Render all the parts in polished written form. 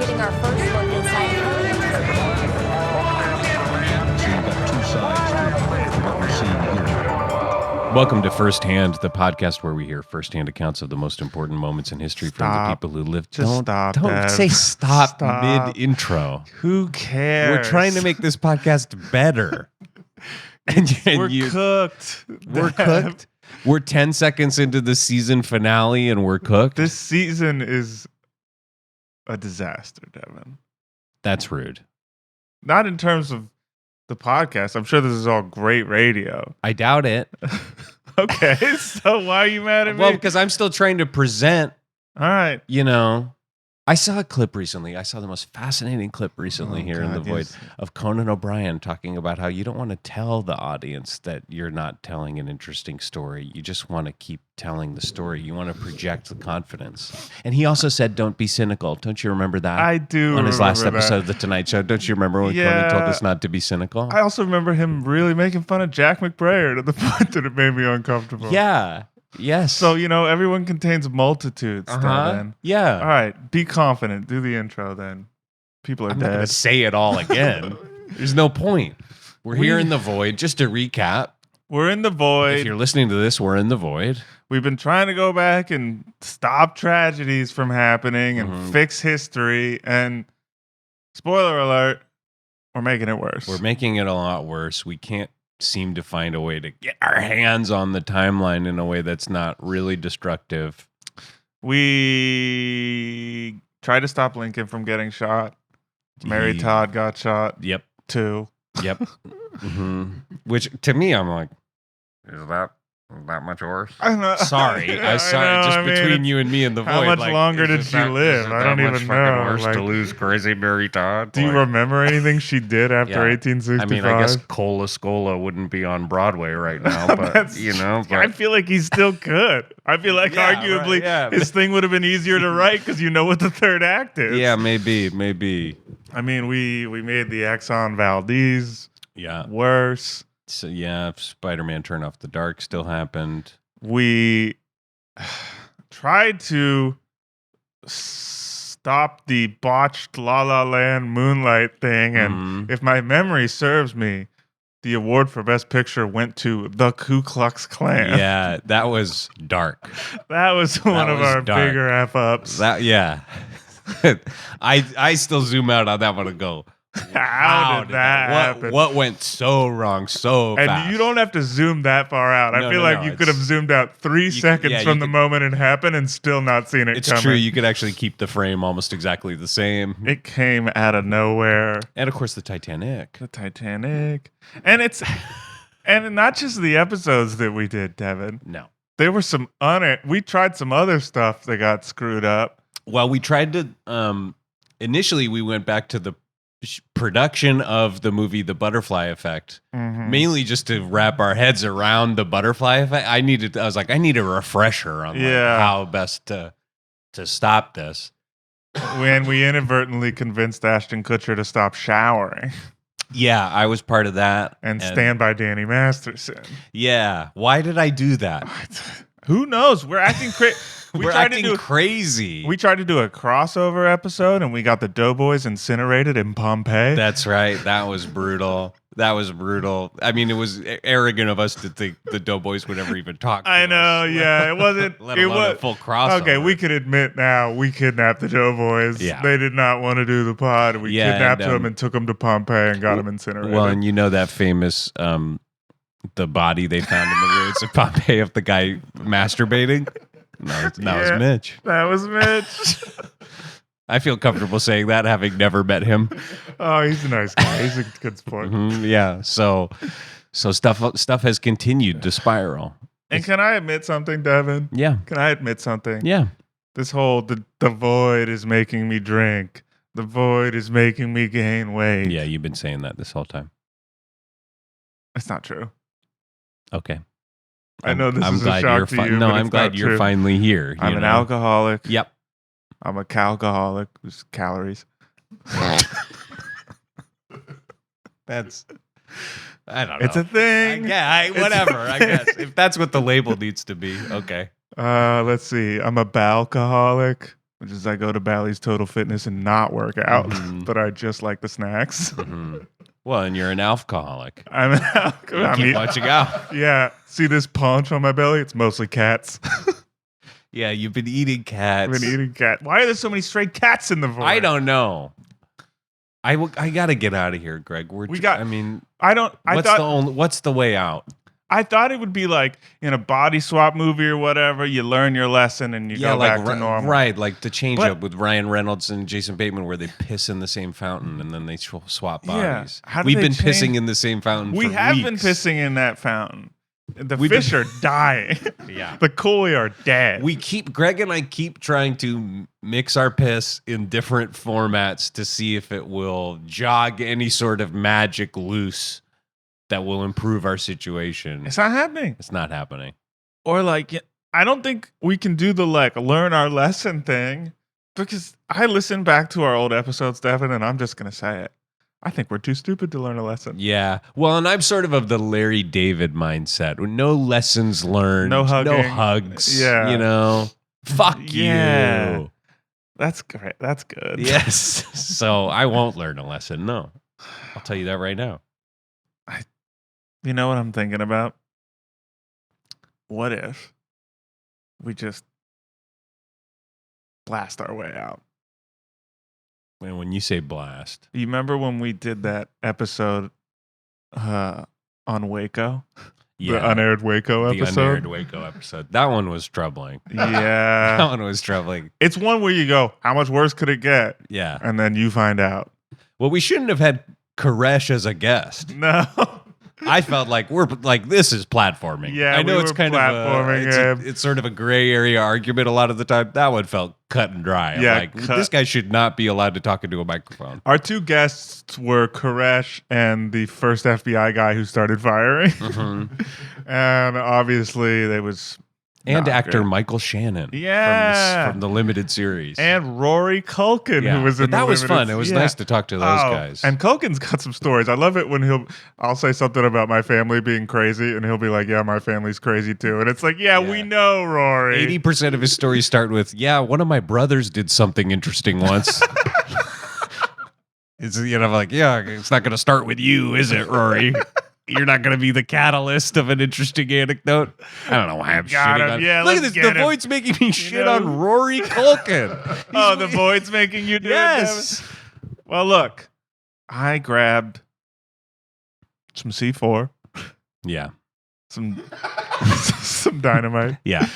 getting our first look inside Hurley. So you've got two sides to what we're seeing here. Welcome to Firsthand, the podcast where we hear firsthand accounts of the most important moments in history from the people who lived. Just Don't Dev. say stop mid-intro. Who cares? We're trying to make this podcast better. We're cooked. We're cooked. We're 10 seconds into the season finale and we're cooked. This season is a disaster, Devin. That's rude. Not in terms of the podcast. I'm sure this is all great radio. I doubt it. Okay, so why are you mad at me? Well, because I'm still trying to present, all right. I saw a clip recently. I saw the most fascinating clip recently here in The Void of Conan O'Brien talking about how you don't want to tell the audience that you're not telling an interesting story. You just want to keep telling the story. You want to project the confidence. And he also said, don't be cynical. Don't you remember that? I do. On his last remember episode that. of The Tonight Show. Don't you remember when Conan told us not to be cynical? I also remember him really making fun of Jack McBrayer to the point that it made me uncomfortable. Yeah. Yes. So, everyone contains multitudes, Devin. Yeah. All right, be confident. Do the intro then. People are I'm not going dead. to say it all again. There's no point. We're here in the void. Just to recap. We're in the void. If you're listening to this, we're in the void. We've been trying to go back and stop tragedies from happening and fix history. And spoiler alert, we're making it worse. We're making it a lot worse. We can't seem to find a way to get our hands on the timeline in a way that's not really destructive. We tried to stop Lincoln from getting shot. Mary Todd got shot. Yep. Too. Yep. Which to me, I'm like, is that much worse? Sorry. Between you and me and the void. How much longer did she live? I don't even know. Worse to lose crazy Mary Todd. Do you remember anything she did after 1865? I mean, I guess Cola Scola wouldn't be on Broadway right now, but I feel like he still could. I feel like arguably his thing would have been easier to write because you know what the third act is. Yeah, maybe. I mean, we made the Exxon Valdez worse. So Spider-Man Turn Off the Dark still happened. We tried to stop the botched La La Land Moonlight thing, and if my memory serves me, the award for Best Picture went to The Ku Klux Klan. Yeah, that was dark. That was one of our bigger F-ups. I still zoom out on that one and go, How did that happen? What went so wrong so fast? And you don't have to zoom that far out. I feel like you could have zoomed out 3 seconds from the moment it happened and still not seen it coming. It's true. You could actually keep the frame almost exactly the same. It came out of nowhere. And of course, the Titanic. And it's and not just the episodes that we did, Devin. No. There were some we tried some other stuff that got screwed up. Well, we tried to initially we went back to the production of the movie The Butterfly Effect, mainly just to wrap our heads around the butterfly effect. I was like, I need a refresher on how best to stop this. When we inadvertently convinced Ashton Kutcher to stop showering. Yeah, I was part of that. And Stand By Danny Masterson. Yeah. Why did I do that? Who knows? We're acting crazy. We're acting crazy. We tried to do a crossover episode, and we got the Doughboys incinerated in Pompeii. That's right. That was brutal. I mean, it was arrogant of us to think the Doughboys would ever even talk to I know, us. yeah. It wasn't. Let alone a full crossover. Okay, we can admit now we kidnapped the Doughboys. Yeah. They did not want to do the pod. We kidnapped them and took them to Pompeii and got them incinerated. Well, and you know that famous... the body they found in the ruins of Pompeii of the guy masturbating? That was Mitch. That was Mitch. I feel comfortable saying that, having never met him. Oh, he's a nice guy. He's a good sport. Yeah. So stuff has continued to spiral. And can I admit something, Devin? Yeah. Can I admit something? Yeah. This whole the void is making me drink. The void is making me gain weight. Yeah, you've been saying that this whole time. That's not true. Okay. I know this is a shock to you. No, I'm glad you're finally here. I'm an alcoholic. Yep. I'm a calcoholic. There's calories. That's I don't know. It's a thing. Whatever. I guess if that's what the label needs to be. Okay. Let's see. I'm a balcoholic. which is I go to Bally's Total Fitness and not work out, but I just like the snacks. Well, and you're an alcoholic. I'm an alcoholic. Keep watching out. Yeah. See this paunch on my belly? It's mostly cats. Yeah, you've been eating cats. I've been eating cat. Why are there so many stray cats in the void? I don't know. I got to get out of here, Greg. What's the way out? I thought it would be like in a body swap movie or whatever. You learn your lesson and you go back to normal. Right, like the change up with Ryan Reynolds and Jason Bateman where they piss in the same fountain and then they swap bodies. How do We've they been change? pissing in the same fountain for We have been weeks. pissing in that fountain. The fish are dying. Yeah. The koi are dead. Greg and I keep trying to mix our piss in different formats to see if it will jog any sort of magic loose that will improve our situation. It's not happening. It's not happening. Or like, I don't think we can do the like learn our lesson thing because I listened back to our old episodes, Devin, and I'm just going to say it. I think we're too stupid to learn a lesson. Yeah. Well, and I'm sort of the Larry David mindset. No lessons learned. No hugging. No hugs. Yeah. You know, fuck Yeah. you. That's great. That's good. Yes. So I won't learn a lesson. No. I'll tell you that right now. You know what I'm thinking about? What if we just blast our way out? And when you say blast. You remember when we did that episode on Waco? Yeah. The unaired Waco episode? The unaired Waco episode. That one was troubling. Yeah. That one was troubling. It's one where you go, how much worse could it get? Yeah. And then you find out. Well, we shouldn't have had Koresh as a guest. No. I felt like we're like this is platforming. Yeah, I know we it's were kind platforming of it's sort of a gray area argument a lot of the time. That one felt cut and dry. Yeah, Like this guy should not be allowed to talk into a microphone. Our two guests were Koresh and the first FBI guy who started firing. And obviously there was And not actor great. Michael Shannon. Yeah. From the limited series. And Rory Culkin, who was in But that the was limited- fun. It was yeah. nice to talk to those guys. And Culkin's got some stories. I love it when I'll say something about my family being crazy, and he'll be like, "Yeah, my family's crazy too." And it's like, "Yeah, we know, Rory." 80% of his stories start with, "Yeah, one of my brothers did something interesting once." It's like, yeah, it's not going to start with you, is it, Rory? You're not going to be the catalyst of an interesting anecdote. I don't know why I'm Got shitting him. on. Yeah, look let's at this. get The him. Void's making me shit know? on Rory Culkin. Oh, the void's making you do Yes. it. Devin? Well, look, I grabbed some C4, Yeah. some some dynamite. Yeah.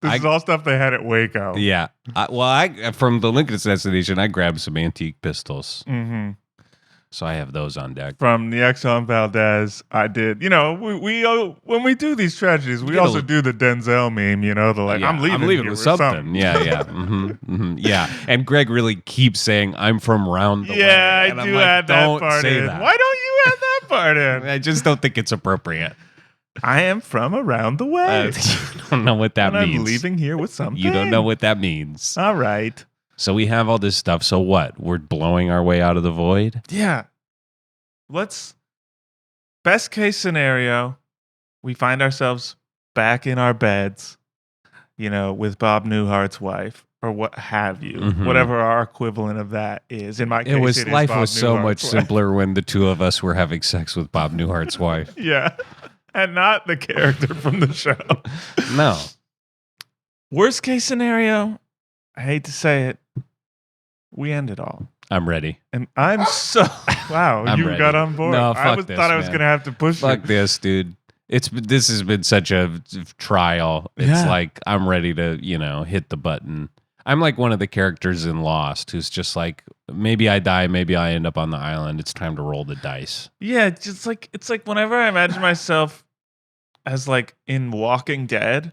This is all stuff they had at Waco. Yeah. I from the Lincoln Assassination, I grabbed some antique pistols. Mm-hmm. So I have those on deck. From the Exxon Valdez, I did. You know, we when we do these tragedies, we Get a also little- do the Denzel meme. You know, the like, Yeah, I'm leaving with here something. Yeah, yeah. Yeah. And Greg really keeps saying, I'm from round the way. Yeah, And I I'm do like, add that don't part say in. that. Why don't you add that part in? I just don't think it's appropriate. I am from around the way. You don't know what that and means. I'm leaving here with something. You don't know what that means. All right. So we have all this stuff. So what? We're blowing our way out of the void? Yeah. Best case scenario, we find ourselves back in our beds, you know, with Bob Newhart's wife or what have you, whatever our equivalent of that is. In my case, Life Bob was so much Newhart's wife. simpler when the two of us were having sex with Bob Newhart's wife. Yeah. And not the character from the show. No. Worst case scenario, I hate to say it, we end it all. I'm ready. And I'm so wow, I'm you ready. got on board. No, I fuck this, thought I was man. gonna have to push Fuck you. this, dude. This has been such a trial. It's Yeah. like I'm ready to, hit the button. I'm like one of the characters in Lost who's just like, maybe I die, maybe I end up on the island. It's time to roll the dice. Yeah, it's like whenever I imagine myself as like in Walking Dead,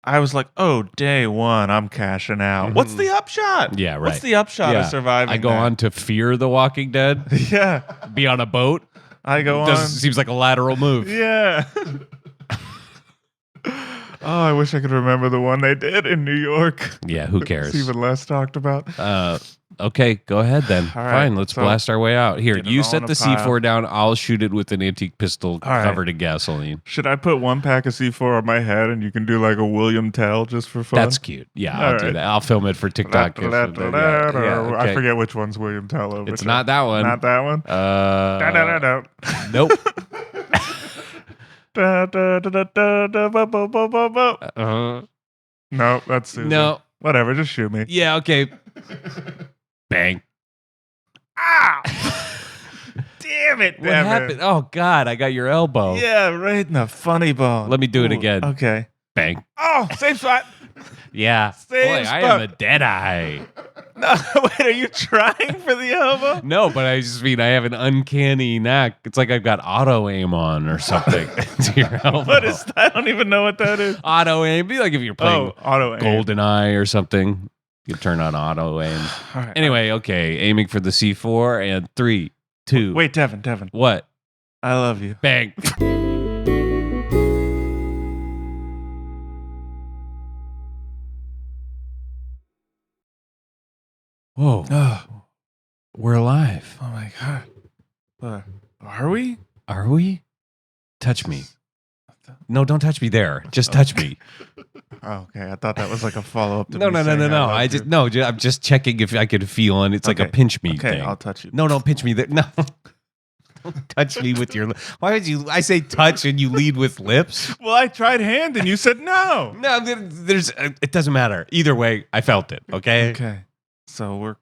I was like, oh, day one, I'm cashing out. What's the upshot? Yeah, right. What's the upshot of surviving? I go that? on to Fear the Walking Dead, Yeah, be on a boat. I go on. Seems like a lateral move. Yeah. Oh, I wish I could remember the one they did in New York. Yeah, who cares? It's even less talked about. Okay, go ahead then. All right, Fine, let's so blast our way out. Here, get it you all set in the a pile. C4 down. I'll shoot it with an antique pistol All right. covered in gasoline. Should I put one pack of C4 on my head and you can do like a William Tell just for fun? That's cute. Yeah, I'll do right. that. I'll film it for TikTok. I Okay. forget which one's William Tell over. It's not that one. Not that one? Nope. No, that's Susan. No. Whatever, just shoot me. Yeah, okay. Bang. Ah! Damn it, What Devin. happened? Oh, God, I got your elbow. Yeah, right in the funny bone. Let me do it Ooh, again. Okay. Bang. Oh, same spot. Yeah. Same Boy, I spot. am a dead eye. No, wait, are you trying for the elbow? No, but I just mean I have an uncanny knack. It's like I've got auto aim on or something to your elbow. What is that? I don't even know what that is. Auto aim? Be like if you're playing auto aim. GoldenEye or something. You turn on auto aim. All right. Anyway, okay. Aiming for the C4 and 3, 2. Wait, Devin. What? I love you. Bang. Whoa. Oh, We're alive. oh my God. Are we? Are we? Touch me. No, don't touch me there. Just touch me. Oh, okay. I thought that was like a follow up to No. me saying I love I you. just no. I'm just checking if I could feel, and it's like a Okay. pinch me Okay, thing. I'll touch you. No, pinch me there. No, don't touch me with your. Why would you? I say touch, and you lead with lips. Well, I tried hand and you said no. No, there's. It doesn't matter. Either way, I felt it. Okay. Okay. So we're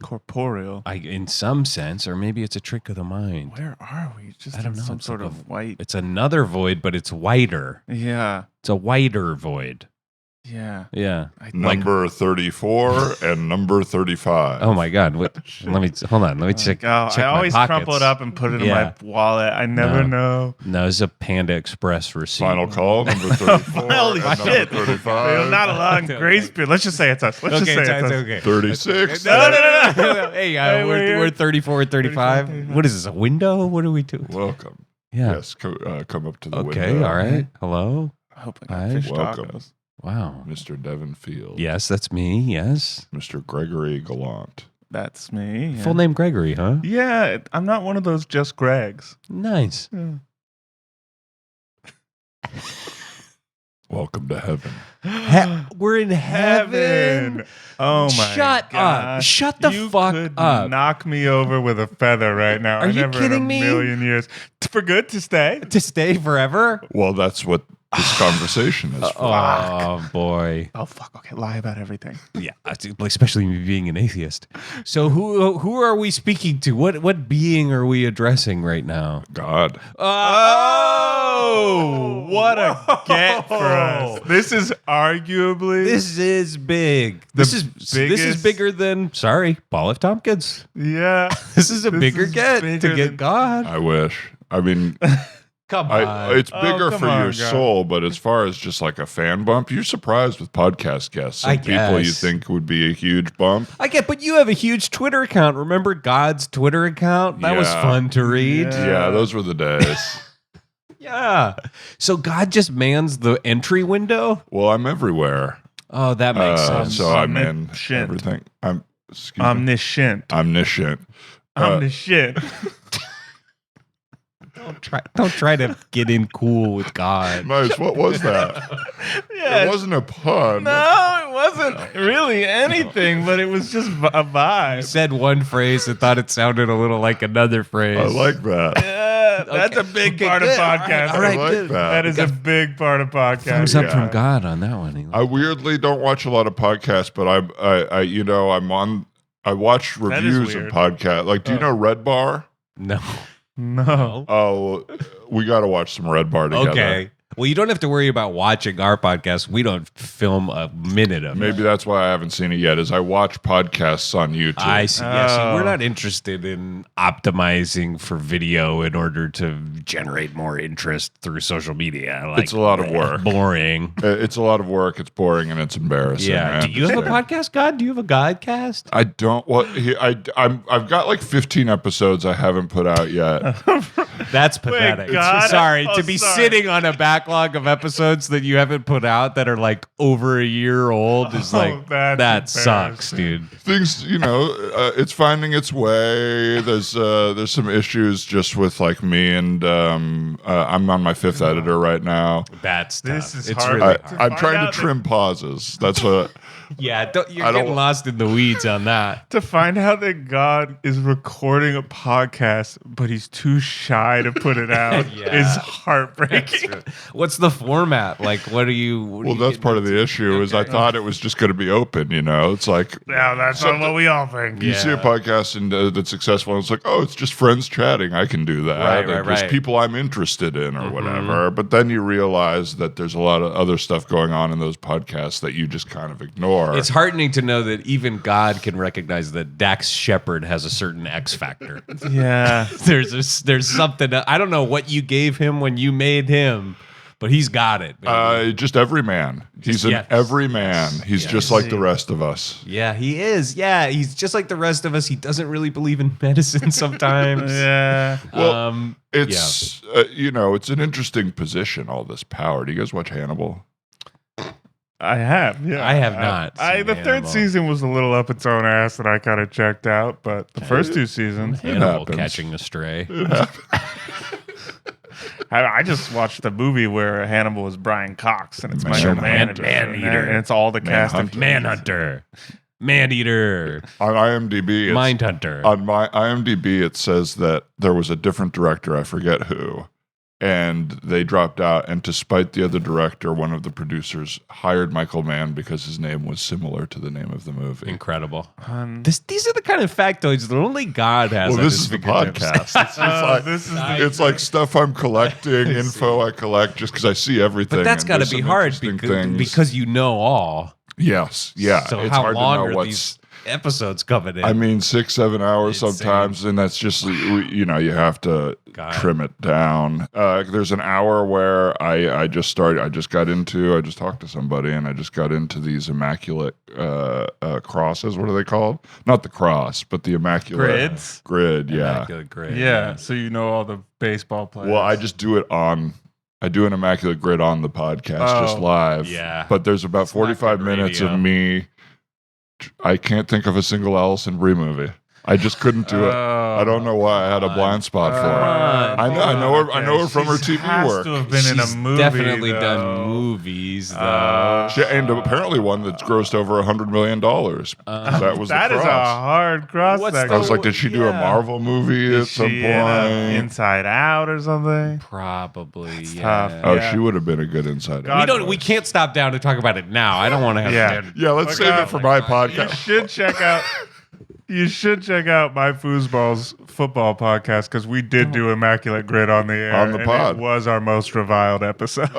corporeal. In some sense, or maybe it's a trick of the mind. Where are we? Just I don't in know. some It's sort like of white. It's another void, but it's whiter. Yeah. It's a whiter void. Yeah. Yeah. Number 34 and number 35. Oh my God! What? Let me hold on. Let me check. Oh, check I my always pockets. crumple it up and put it in Yeah. my wallet. I never know. No, it's a Panda Express receipt. Final call, number 34 Holy and shit. number 35. Not a long grace period. Let's just say it's us. Let's just say it's us. okay. 36. No. Hey, Hey, we're 34 and 35. 35. What is this? A window? What are we doing? Welcome. Yeah. Yes, come up to the Okay. window. All right. Hello. I hope I Hi. got fish Welcome. tacos. Wow. Mr. Devin Field. Yes, that's me. Yes. Mr. Gregory Gallant. That's me. Yeah. Full name Gregory, huh? Yeah, I'm not one of those just Gregs. Nice. Welcome to heaven. We're in heaven. Oh my Shut up. gosh. Shut the You fuck could up. Knock me over with a feather right now. Are you Never kidding in a me? million years. For good to stay. To stay forever? Well, that's what this conversation is for. Oh boy. Oh fuck. Okay, lie about everything. Yeah, especially me being an atheist. So who are we speaking to? What being are we addressing right now? God. Oh, what a get for us. This is arguably This is big. This is biggest- bigger than Paul F. Tompkins. yeah. This is a This bigger is get bigger to get than- God. I wish. I mean, Come on. it's bigger come for on, your God. soul, but as far as just like a fan bump, you're surprised with podcast guests. Some I people you guess. think would be a huge bump. I get, but you have a huge Twitter account. Remember God's Twitter account? That was Yeah. fun to read. Yeah. Yeah, those were the days. Yeah. So God just mans the entry window? Well, I'm everywhere. Oh, that makes sense. So I'm in Omniscient. everything. Excuse me. Omniscient. Omniscient. Omniscient. Don't try to get in cool with God. Nice. What was that? Yeah. It wasn't a pun. No, it wasn't really anything, but it was just a I vibe. said one phrase and thought it sounded a little like another phrase. I like that. Yeah, that's a big Okay, part good. of podcasting. All right, I like good. that. That is a big part of podcasting. Thumbs up Yeah. from God on that one. Eli. I weirdly don't watch a lot of podcasts, but I watch is reviews of weird. podcasts. Like, do you know Red Bar? No. No. Oh, we got to watch some Red Bar together. Okay. Well, you don't have to worry about watching our podcast. We don't film a minute of it. Maybe that's why I haven't seen it yet. Is I watch podcasts on YouTube. I see. Yeah, see, Oh. we're not interested in optimizing for video in order to generate more interest through social media. Like, It's a lot of work. Boring. It's a lot of work. It's boring and it's embarrassing. Yeah. I Do you have a understand. podcast, God? Do you have a Godcast? I don't. I've got like 15 episodes I haven't put out yet. That's pathetic. God? Sorry Oh, to be sorry. sitting on a back backlog of episodes that you haven't put out that are like over a year old is like that sucks, dude. Things, it's finding its way. There's some issues just with like me and I'm on my 5th editor right now. That's tough. This is it's hard. really I'm trying to trim pauses. That's what. Yeah, you're getting lost in the weeds on that. To find out that God is recording a podcast, but he's too shy to put it out is heartbreaking. What's the format? Like, what are you? Well, that's part of the issue. Is I thought it was just going to be open. It's like that's not what we all think. You see a podcast that's successful, and it's like, oh, it's just friends chatting. I can do that. Right. Just people I'm interested in or whatever. But then you realize that there's a lot of other stuff going on in those podcasts that you just kind of ignore. It's heartening to know that even God can recognize that Dax Shepard has a certain X factor. Yeah. There's something. I don't know what you gave him when you made him, but he's got it. Just every man. He's an every man. He's just like the rest of us. Yeah, he is. Yeah, he's just like the rest of us. He doesn't really believe in medicine sometimes. Yeah. Well, it's it's an interesting position. All this power. Do you guys watch Hannibal? I have. Yeah, I have not. The third season was a little up its own ass that I kind of checked out, but the first 2 seasons, Hannibal catching a stray. I just watched the movie where Hannibal is Brian Cox, and it's Michael Man-Eater. and it's all the cast of Manhunter, Man-Eater, on IMDb, Mindhunter. On my IMDb, it says that there was a different director. I forget who. And they dropped out, and to spite the other director, one of the producers hired Michael Mann because his name was similar to the name of the movie. Incredible. These are the kind of factoids that only God has. Well, this is the podcast. It's like stuff I'm collecting, info I collect, just because I see everything. But that's got to be hard because you know all. Yes, yeah. So it's how hard long to know are these episodes coming in? I mean, 6-7 hours sometimes, and that's just you have to trim it down. There's an hour where I just talked to somebody, and I just got into these immaculate crosses. What are they called? Not the cross, but the immaculate grid. Yeah, immaculate grid. Yeah, so you know all the baseball players. Well, I just do it on. I do an immaculate grid on the podcast, just live. Yeah, but there's about 45 minutes of me. I can't think of a single Alison Brie movie. I just couldn't do it. I don't know why I had a blind spot for her. I know her from her TV work. To have been in a movie. Definitely done movies though. And apparently one that's grossed over $100 million. That was that the cross. Is a hard cross. I was like, did she do a Marvel movie at some point? Inside Out or something? Probably. It's yeah. tough. Oh, she would have been a good Inside Out. We can't stop down to talk about it now. I don't want to have. Yeah, let's save it for my podcast. You should check out My Foosball's football podcast because we did do Immaculate Grid on the air. On the pod. It was our most reviled episode.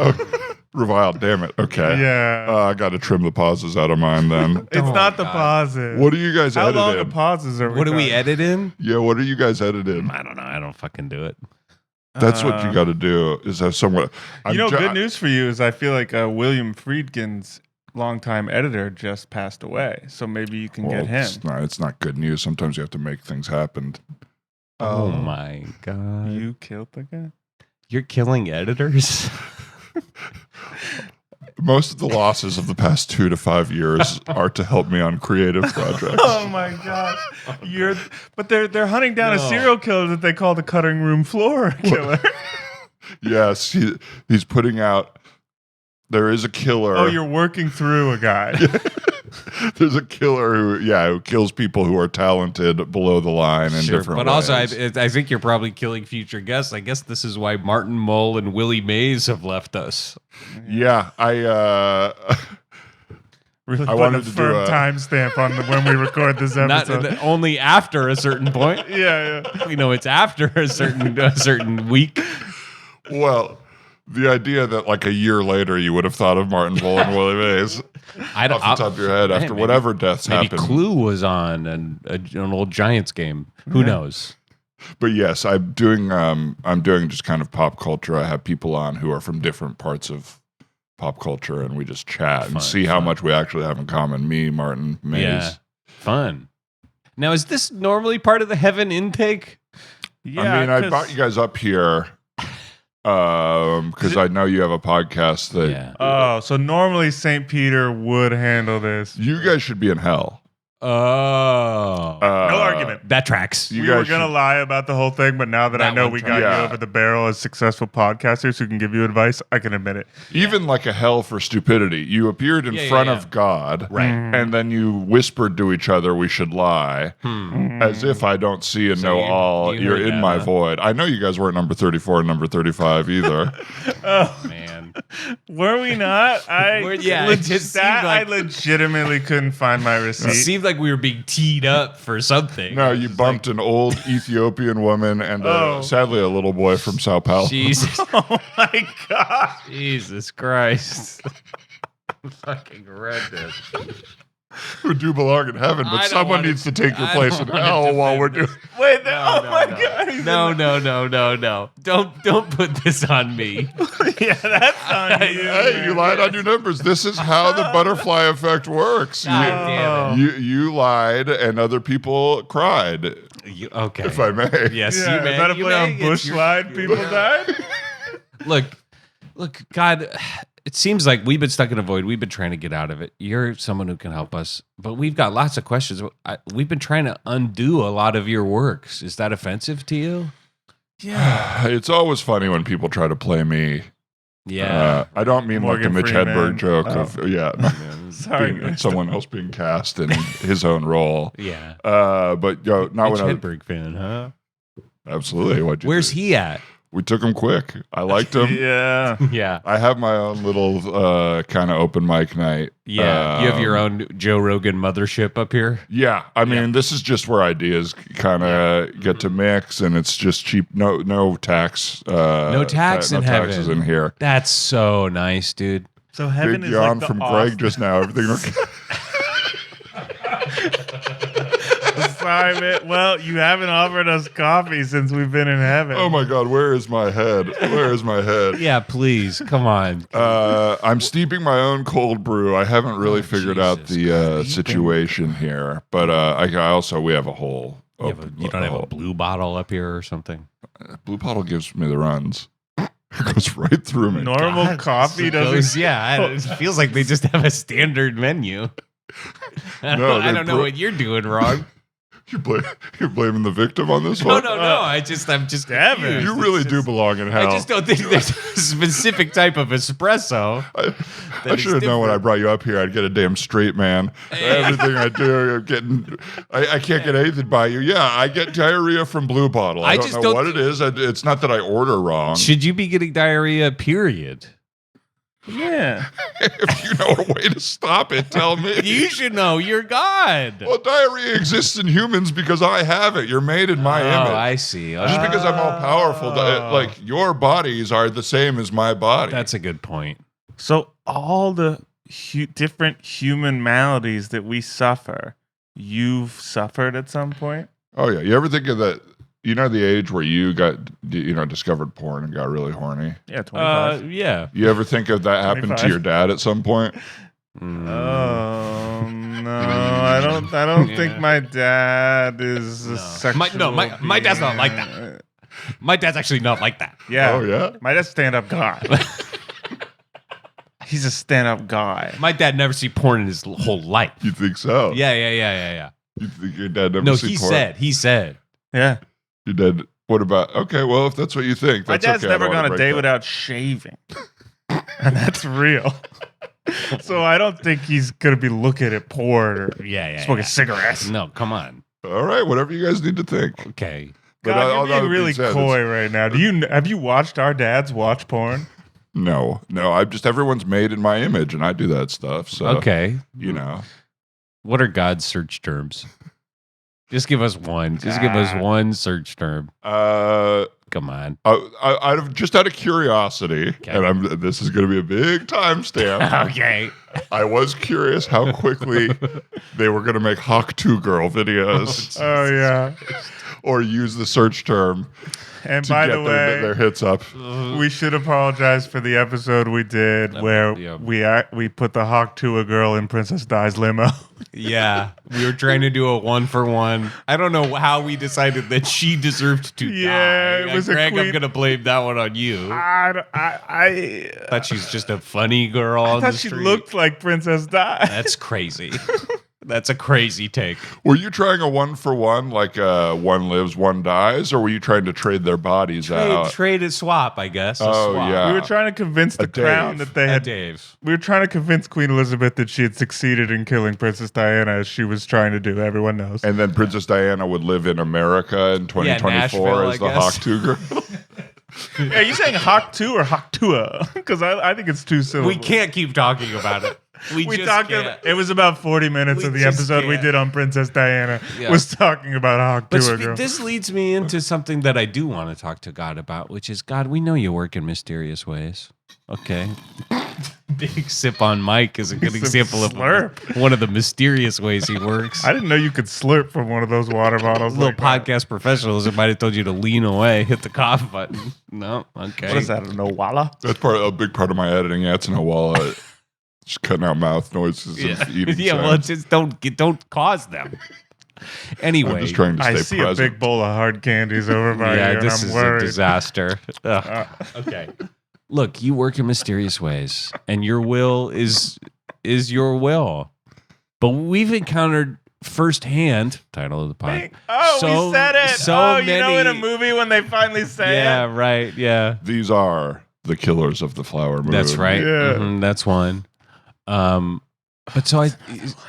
Reviled, damn it. Okay. Yeah. I got to trim the pauses out of mine then. It's not the pauses. What do you guys edit in? How long the pauses are we What do we edit in? Yeah, what do you guys edit in? I don't know. I don't fucking do it. That's what you got to do is have someone. Good news for you is I feel like William Friedkin's longtime editor just passed away, so maybe you can get him. It's not good news. Sometimes you have to make things happen. Oh my god! You killed the guy. You're killing editors. Most of the losses of the past 2 to 5 years are to help me on creative projects. Oh my gosh! But they're hunting down a serial killer that they call the cutting room floor killer. Yes, he's putting out. There is a killer. Oh, you're working through a guy. There's a killer who kills people who are talented below the line in different ways. But also, I think you're probably killing future guests. I guess this is why Martin Mull and Willie Mays have left us. Yeah, Really I wanted to do a timestamp on when we record this episode. Not only after a certain point. Yeah. It's after a certain week. Well, the idea that like a year later you would have thought of Martin Mull and Willie Mays off the top of your head after whatever deaths happened. Maybe Clue was on an old Giants game. Who knows? But yes, I'm doing just kind of pop culture. I have people on who are from different parts of pop culture, and we just chat and see how much we actually have in common. Me, Martin, Mays. Yeah, fun. Now, is this normally part of the Heaven intake? Yeah, I mean, I brought you guys up here. Because I know you have a podcast that Yeah. So normally St. Peter would handle this. you guys should be in hell. Oh. No argument. That tracks. You We were guys going to should- lie about the whole thing, but now that I That know one we time. got Yeah. you over the barrel as successful podcasters who can give you advice, I can admit it. Even like a hell for stupidity. You appeared in Yeah, front yeah. of God, Right. and then you whispered to each other, "We should lie," as if I don't see and So know all. you You're heard in that, my huh? void. I know you guys weren't number 34 and number 35 either. Man. Were we not? It just seemed I like- legitimately couldn't find my It receipt. seemed like we were being teed up for something. No, you bumped an old Ethiopian woman and sadly a little boy from Sao Paulo. Jesus. Oh my god! Jesus Christ. Fucking horrendous. Who do belong in heaven, I but don't someone wanna- needs to take your I place in don't wanna hell while we're defend doing. Wait, oh my god! he's in No. Don't put this on me. Yeah, that's on you. Hey, you lied on your numbers. This is how the butterfly effect works. God damn it. You lied, and other people cried. Okay. If I may. Yes, Yeah, you may. is that a you play may. on It's Bush your- Slide? People died. Look, God, it seems like we've been stuck in a void. We've been trying to get out of it. You're someone who can help us, but we've got lots of questions. We've been trying to undo a lot of your works. Is that offensive to you? Yeah. It's always funny when people try to play me. Yeah. I don't mean Morgan like the Mitch Freeman. Hedberg joke Oh. of Sorry. being someone else being cast in his own role. Yeah. But not Mitch when I Hedberg fan, huh? absolutely. What'd you Where's do? he at? We took him quick. I liked him. Yeah. Yeah. I have my own little kind of open mic night. Yeah. You have your own Joe Rogan mothership up here? Yeah, I mean, this is just where ideas kind of get to mix, and it's just cheap. No tax. No tax in heaven. taxes in here. That's so nice, dude. So heaven Big is yawn like the from Austin. Greg just now. Everything okay? Sorry, man. Well, you haven't offered us coffee since we've been in heaven. Oh my God, where is my head? Where is my head? Yeah, please. Come on. I'm steeping my own cold brew. I haven't really figured out Jesus the situation here, but I also we have a whole. You don't have a blue bottle up here or something? blue bottle gives me the runs. It goes right through me. Normal coffee doesn't. It feels like they just have a standard menu. I don't know what you're doing wrong. You're blaming the victim on this one? No. I'm just Devin. confused. You really do belong in hell. I just don't think there's a specific type of espresso. I should have known when I brought you up here, I'd get a damn straight man. Everything I do, I'm getting. I can't get anything by you. Yeah, I get diarrhea from Blue Bottle. I don't know what it is. It's not that I order wrong. Should you be getting diarrhea? Period. Yeah. If you know a way to stop it, tell me. You should know. You're God. Well, diarrhea exists in humans because I have it. You're made in my image. I see. Just because I'm all powerful, like your bodies are the same as my body. That's a good point. So all the different human maladies that we suffer, you've suffered at some point? Oh yeah. You ever think of that? You know the age where you got discovered porn and got really horny. Yeah, 25. Yeah. You ever think of that happened to 25. your dad at some point? Oh no, I don't think my dad is a sexual. My dad's not like that. My dad's actually not like that. Yeah. Oh yeah. My dad's a stand-up guy. He's a stand-up guy. My dad never see porn in his whole life. You think so? Yeah. You think your dad never No, see he porn? said. Yeah. Your dad. What about? Okay, well, if that's what you think, My that's dad's okay. I never don't wanna gone a break day that. without shaving. And that's real. So I don't think he's gonna be looking at porn or Yeah. smoking cigarettes. No, come on. All right, whatever you guys need to think. Okay. But God, all you're that being really being said, coy right now. Have you watched our dads watch porn? No. I'm just everyone's made in my image, and I do that stuff. So Okay. you know. What are God's search terms? Just give us one. Just give us one search term. Come on. Just out of curiosity, Okay. and this is going to be a big timestamp. Okay. I was curious how quickly they were going to make Hawk 2 girl videos. Oh yeah. Or use the search term And to by get the way, their hits up. we should apologize for the episode we did where we put the Hawk to a girl in Princess Di's limo. Yeah, we were trying to do a 1-for-1. I don't know how we decided that she deserved to die. It was a Greg, queen. I'm gonna blame that one on you. I Thought she's just a funny girl on the thought she street. looked like Princess Di. That's crazy. That's a crazy take. Were you trying a 1-for-1, like one lives, one dies, or were you trying to trade their bodies out? Trade and swap, I guess. Oh, swap. yeah. We were trying to convince the crown that they had. Dave. We were trying to convince Queen Elizabeth that she had succeeded in killing Princess Diana, as she was trying to do. Everyone knows. And then Princess Diana would live in America in 2024 Nashville, as the I guess. Hawk 2 girl. Are you saying Hawk 2 or Hawk 2? Because I think it's 2 syllables. We can't keep talking about it. We just talked. can't. It was about 40 minutes We of the just episode we can't. did on Princess Diana. Yeah. Was talking about Hawk 2 But girl. this leads me into something that I do want to talk to God about, which is, God, we know you work in mysterious ways. Okay. Big sip on Mike is a good Some example of slurp. one of the mysterious ways he works. I didn't know you could slurp from one of those water bottles. Little like that. podcast professionals that might have told you to lean away, hit the cough button. No, okay. What is that? An Owala? That's a big part of my editing. Yeah, it's an Owala. Just cutting out mouth noises Yeah, and eating yeah. Well, sounds. just don't cause them. Anyway, I'm just trying to stay I see present. a big bowl of hard candies over by yeah, you, and this I'm is worried. a disaster. Ugh. Okay. Look, you work in mysterious ways, and your will is your will. But we've encountered firsthand, title of the pod. We said it. So you know, in a many- movie when they finally say Yeah, it. right. Yeah, These are the killers of the flower moon. that's right. Yeah. Mhm, that's one. But so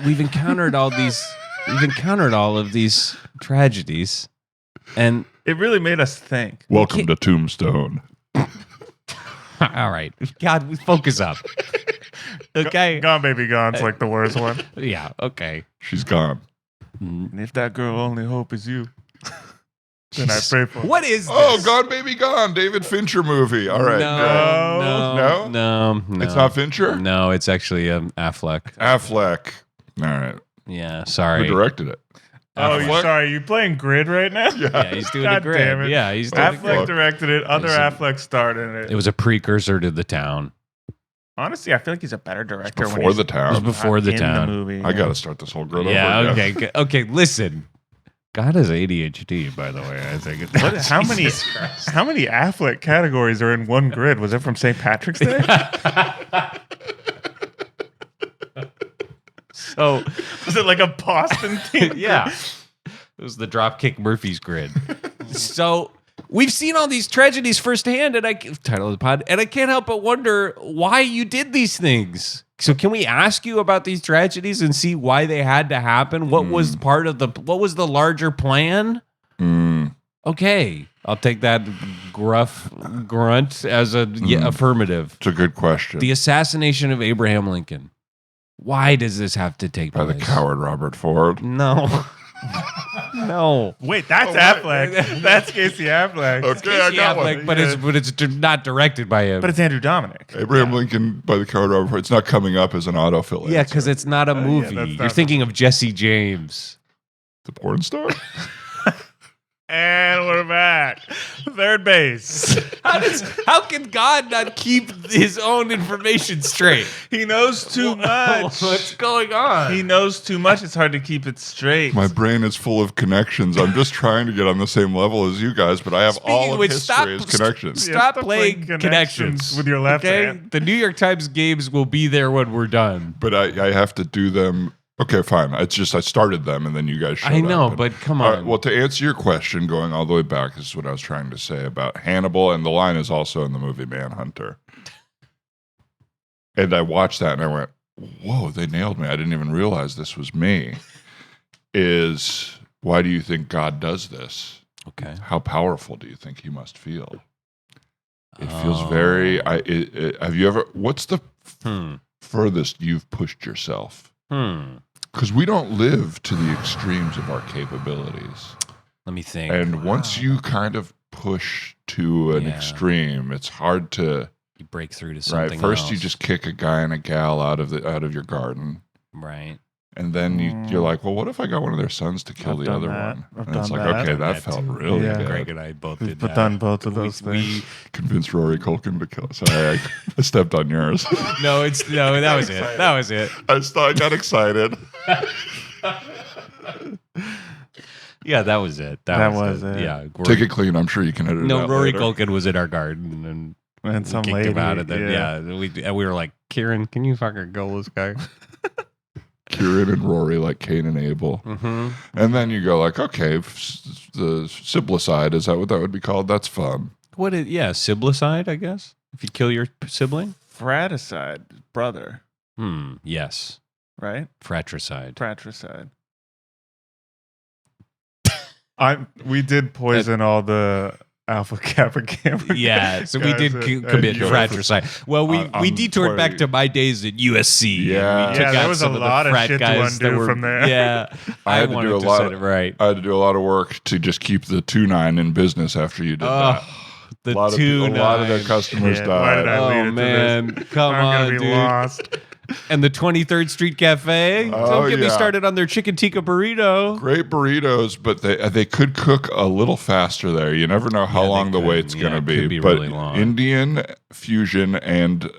we've encountered all these. We've encountered all of these tragedies, and It really made us think. Welcome to Tombstone. all right, God, focus up. Okay. Gone Baby Gone's like the worst one. Yeah. Okay. She's gone. And if that girl only hope is you, then I pray for her. What is this? Oh, Gone Baby Gone, David Fincher movie. All right. No. It's not Fincher? No, it's actually Affleck. Affleck. All right. Yeah, Who sorry. directed it? Oh, Affleck? sorry. You playing Grid right now? Yeah, he's doing a God grid. damn it. Yeah, he's doing a Affleck grid. directed it. Other It's a- Affleck starred in it. It was a precursor to The Town. Honestly, I feel like he's a better director when Before he's the It was town. before The in Town. the movie. I got to start this whole grid Yeah, over again. okay. Listen. God has ADHD, by the way. I think. How many Jesus Christ. how many Affleck categories are in one grid? Was it from St. Patrick's Day? So, Was it like a Boston theme? yeah. It was the Dropkick Murphys grid. So we've seen all these tragedies firsthand, and title of the pod, and I can't help but wonder why you did these things. So can we ask you about these tragedies and see why they had to happen? What was what was the larger plan? Okay, I'll take that grunt as a affirmative. It's a good question. The assassination of Abraham Lincoln. Why does this have to take By place? the coward Robert Ford. No. No. Wait, that's Affleck. That's Casey Affleck. Okay, I got Affleck, one. but it's not directed by him. But it's Andrew Dominic. Abraham Lincoln by the coward Robert Ford. It's not coming up as an autofill. yeah, answer. because it's not a movie. that's You're not- thinking of Jesse James. The porn star? And we're back. Third base. How can God not keep his own information straight? He knows too much. What's going on? He knows too much. It's hard to keep it straight. My brain is full of connections. I'm just trying to get on the same level as you guys, but I have Speaking all of of which, history as connections. Yeah, Stop stop playing playing connections connections with your left hand. The New York Times games will be there when we're done. But I have to do them. Okay, fine. It's just I started them and then you guys showed I know, up. but come All on. right, well, to answer your question, going all the way back, this is what I was trying to say about Hannibal, and the line is also in the movie Manhunter. And I watched that and I went, whoa, they nailed me. I didn't even realize this was me. Is why do you think God does this? Okay. How powerful do you think he must feel? It feels very. Have you ever? What's the furthest you've pushed yourself? Because we don't live to the extremes of our capabilities. Let me think. And once you kind of push to an extreme, it's hard to You break through to Right. something First, else. you just kick a guy and a gal out of your garden. Right. And then you're like, well, what if I got one of their sons to kill I've the done other that. one? I've And it's done like, that. okay, I've done that that felt too. really Yeah. good. Greg and I both We've did that. done both of those things. Convinced Rory Culkin to kill. Sorry, I stepped on yours. No, that was it. That was it. I got excited. Yeah, that was it. That was it. Yeah. Take it clean. I'm sure you can edit it No, out Rory later. Culkin was in our garden and And some we kicked lady. him out of it. Yeah. We were like, Kieran, can you fucking kill this guy? Kieran and Rory like Cain and Abel. Mm-hmm. And then you go like, okay, the siblicide, is that what that would be called? That's fun. Siblicide, I guess. If you kill your sibling. Fratricide, brother, Yes. right? Fratricide. Fratricide. We did poison all the Alpha Kappa Gamma. Yeah, so we guys did at commit USC. fratricide. Well, we I'm detoured back sorry. to my days at USC. and Yeah. we took Yeah, there out was some a of the lot of frat shit to guys that undo were, from there. Yeah, I had to wanted do a lot set of it right. I had to do a lot of work to just keep the 2-9 in business after you did that. The A lot of their customers Shit, why did died. I lead Oh it to man, this? come I'm on, gonna be dude! lost. And the 23rd Street Cafe. Oh, Don't get me yeah. started on their chicken tikka burrito. Great burritos, but they could cook a little faster there. You never know how Yeah, they long the could. wait's Yeah, going to it be. could be But really long. Indian fusion and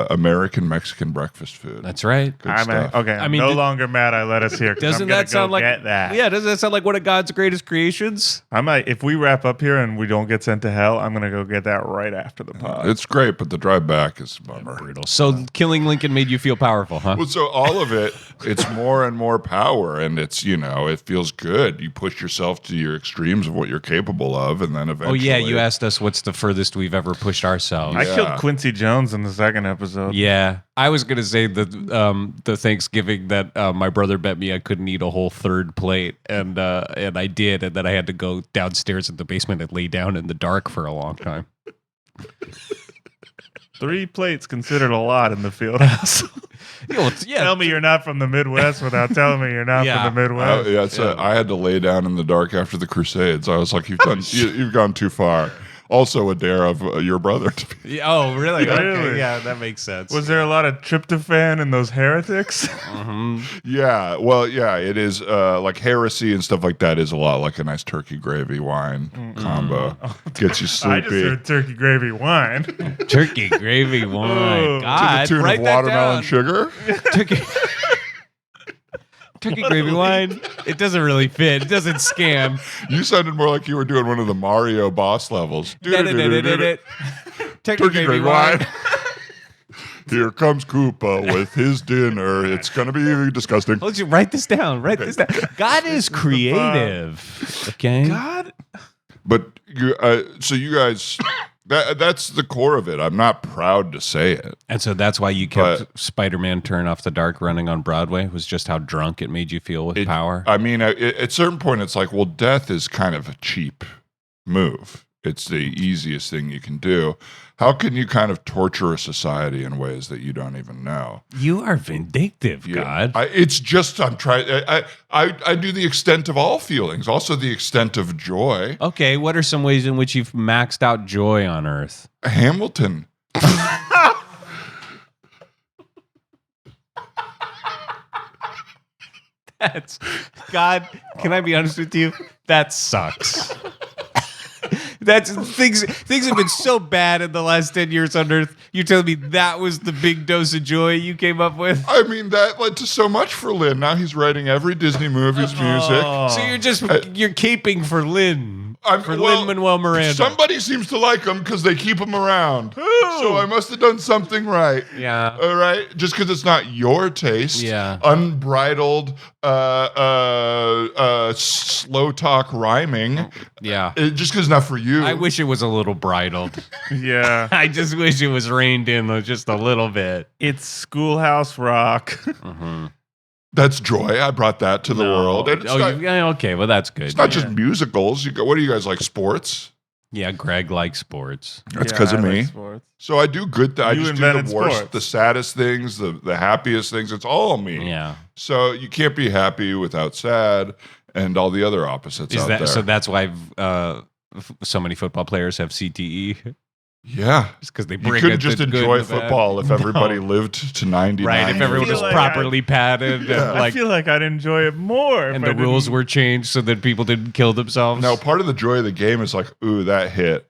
American Mexican breakfast food. That's right. Good stuff. I'm mean, no longer mad I let us here. 'Cause Doesn't I'm gonna that sound go like get that? Yeah, doesn't that sound like one of God's greatest creations? I might. If we wrap up here and we don't get sent to hell, I'm gonna go get that right after the pod. It's great, but the drive back is a bummer. Brutal. So killing Lincoln made you feel powerful, huh? Well, so all of it, it's more and more power, and it's, it feels good. You push yourself to your extremes of what you're capable of, and then Oh eventually. yeah, you asked us what's the furthest we've ever pushed ourselves. I Yeah. killed Quincy Jones in the second episode. Yeah, I was gonna say the Thanksgiving that my brother bet me I couldn't eat a whole third plate, and I did, and then I had to go downstairs in the basement and lay down in the dark for a long time. 3 plates considered a lot in the field house. Yeah, Tell me you're not from the Midwest without telling me you're not Yeah. from the Midwest. I had to lay down in the dark after the Crusades. I was like, you've gone too far. Also, a dare of your brother to be. Yeah, oh, really? Okay, Really? yeah, that makes sense. Was there a lot of tryptophan in those heretics? Yeah, well, yeah, it is like heresy and stuff like that is a lot like a nice turkey gravy wine combo. Gets you I just sleepy. heard turkey gravy wine. turkey gravy wine? Oh. God, to the tune write of that watermelon down. sugar. Turkey gravy wine. It doesn't really fit. It doesn't scan. You sounded more like you were doing one of the Mario boss levels. Turkey Turkey gravy wine. Here comes Koopa with his dinner. It's going to be disgusting. Let's write this down. Write this down. God is creative. Okay. God. But so you guys, that's the core of it. I'm not proud to say it. And so that's why you kept But- Spider-Man Turn Off the Dark running on Broadway, was just how drunk it made you feel with power. I mean, at a certain point, it's like, well, death is kind of a cheap move. It's the easiest thing you can do. How can you kind of torture a society in ways that you don't even know? You are vindictive, God. It's just I'm trying. I do the extent of all feelings, also the extent of joy. Okay, what are some ways in which you've maxed out joy on Earth? Hamilton. That's God. Can I be honest with you? That sucks. That's things have been so bad in the last 10 years on Earth. You're telling me that was the big dose of joy you came up with? I mean, that led to so much for Lin. Now he's writing every Disney movie's music. So you're caping for Lin. For Well, Lin-Manuel Miranda. Somebody seems to like him because they keep him around. So I must have done something right. Yeah. All right. Just because it's not your taste. Yeah. Unbridled, slow talk rhyming. Yeah. Just because it's not for you. I wish it was a little bridled. Yeah. I just wish it was reined in just a little bit. It's Schoolhouse Rock. That's joy. I brought that to the world. And it's not, Okay. Well, that's good. it's not just musicals. What do you guys like? Sports? Yeah, Greg likes sports. That's because of I me. like sports. So I do good. I You just do invented the worst, sports. the saddest things, the happiest things. It's all me. Yeah. So you can't be happy without sad, and all the other opposites Is out that there. so? That's why so many football players have CTE. Yeah. Just because they You bring couldn't it just the good enjoy and the bad. football if everybody lived to 99. Right, if everyone was like properly padded and I like feel like I'd enjoy it more. and if the I rules didn't- were changed so that people didn't kill themselves. No, part of the joy of the game is like, ooh, that hit.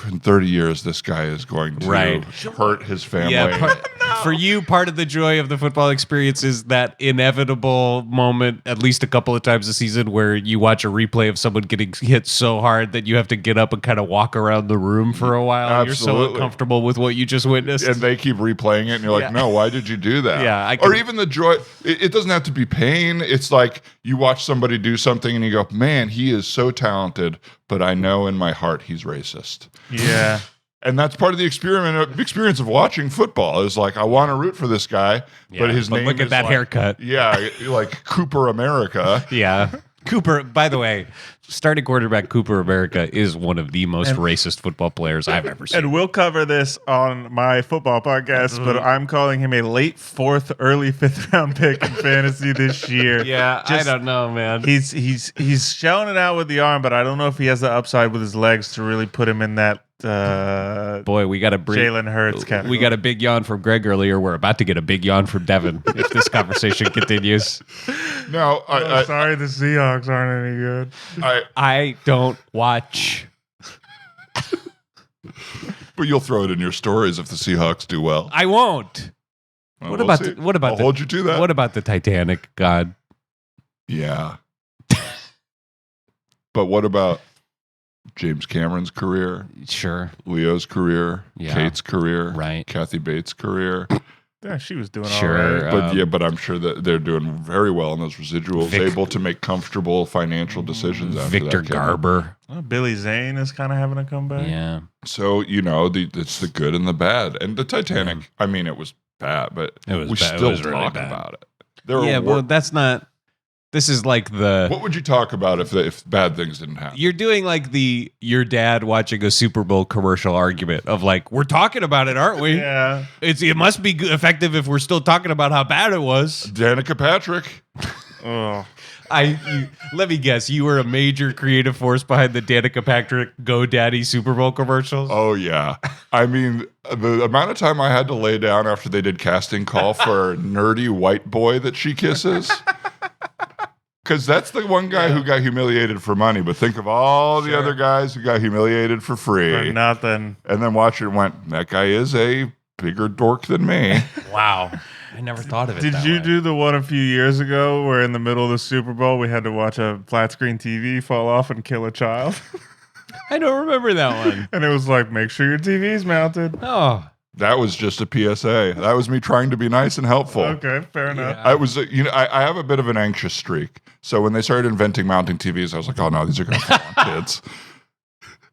In 30 years, this guy is going to hurt his family. Yeah, for you, part of the joy of the football experience is that inevitable moment, at least a couple of times a season, where you watch a replay of someone getting hit so hard that you have to get up and kind of walk around the room for a while. Absolutely. You're so uncomfortable with what you just witnessed. And they keep replaying it, and you're like, no, why did you do that? Yeah, or even the joy. It doesn't have to be pain. It's like you watch somebody do something, and you go, man, he is so talented, but I know in my heart he's racist. Yeah. And that's part of the experience of watching football is like, I want to root for this guy, but his name look at is that like, haircut. Yeah, like Cooper America. Yeah. Cooper, by the way, starting quarterback Cooper America is one of the most racist football players I've ever seen. And we'll cover this on my football podcast, but I'm calling him a late 4th, early 5th round pick in fantasy this year. Yeah, I don't know, man. He's showing it out with the arm, but I don't know if he has the upside with his legs to really put him in that Boy, we got a Jalen Hurts category. We got a big yawn from Greg earlier. We're about to get a big yawn from Devin if this conversation continues. No, sorry, the Seahawks aren't any good. I don't watch. But you'll throw it in your stories if the Seahawks do well. I won't. Well, What we'll about see. the, what about I'll the, hold you to that. What about the Titanic? God, Yeah. But what about James Cameron's career, sure, Leo's career, Yeah. Kate's career, right? Kathy Bates' career? Yeah, she was doing Sure. all right. But I'm sure that they're doing very well in those residuals, able to make comfortable financial decisions. After Victor that came out. Garber. Well, Billy Zane is kind of having a comeback. Yeah, So it's the good and the bad. And the Titanic, I mean, it was bad, but It was we bad. It still was really talk bad. about it. There are well, that's not. This is like the. What would you talk about if bad things didn't happen? You're doing like your dad watching a Super Bowl commercial argument of like, we're talking about it, aren't we? Yeah. It must be effective if we're still talking about how bad it was. Danica Patrick. Oh. Let me guess, you were a major creative force behind the Danica Patrick GoDaddy Super Bowl commercials? Oh, yeah. I mean, the amount of time I had to lay down after they did casting call for nerdy white boy that she kisses. Because that's the one guy who got humiliated for money. But think of all the other guys who got humiliated for free. For nothing. And then watch it and went, that guy is a bigger dork than me. Wow. I never thought of it Did that you way. do the one a few years ago where in the middle of the Super Bowl we had to watch a flat screen TV fall off and kill a child? I don't remember that one. And it was like, make sure your TV's mounted. Oh. That was just a PSA. That was me trying to be nice and helpful. Okay, fair enough. I was, I have a bit of an anxious streak. So when they started inventing mounting TVs, I was like, oh no, these are going to fall on kids.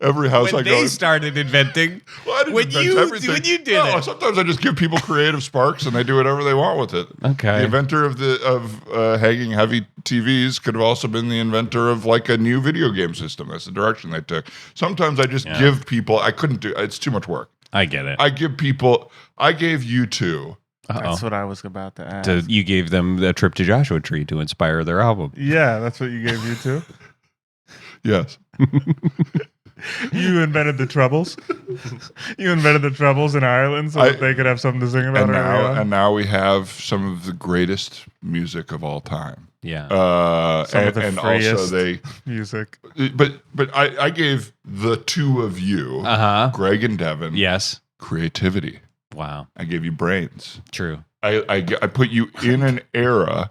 Every house When I go, they started inventing. well, I didn't when invent you everything. when you did No, it. sometimes I just give people creative sparks and they do whatever they want with it. Okay. The inventor of hanging heavy TVs could have also been the inventor of like a new video game system. That's the direction they took. Sometimes I just give people. I couldn't do. It's too much work. I get it. I give people. I gave you two. That's what I was about to ask. You gave them a trip to Joshua Tree to inspire their album. Yeah, that's what you gave you to. Yes. You invented the Troubles. You invented the Troubles in Ireland so that they could have something to sing about. And now we have some of the greatest music of all time. Yeah. Some of the and also freest music. But I gave the two of you, Greg and Devin, Yes. creativity. Wow. I gave you brains. True. I put you in an era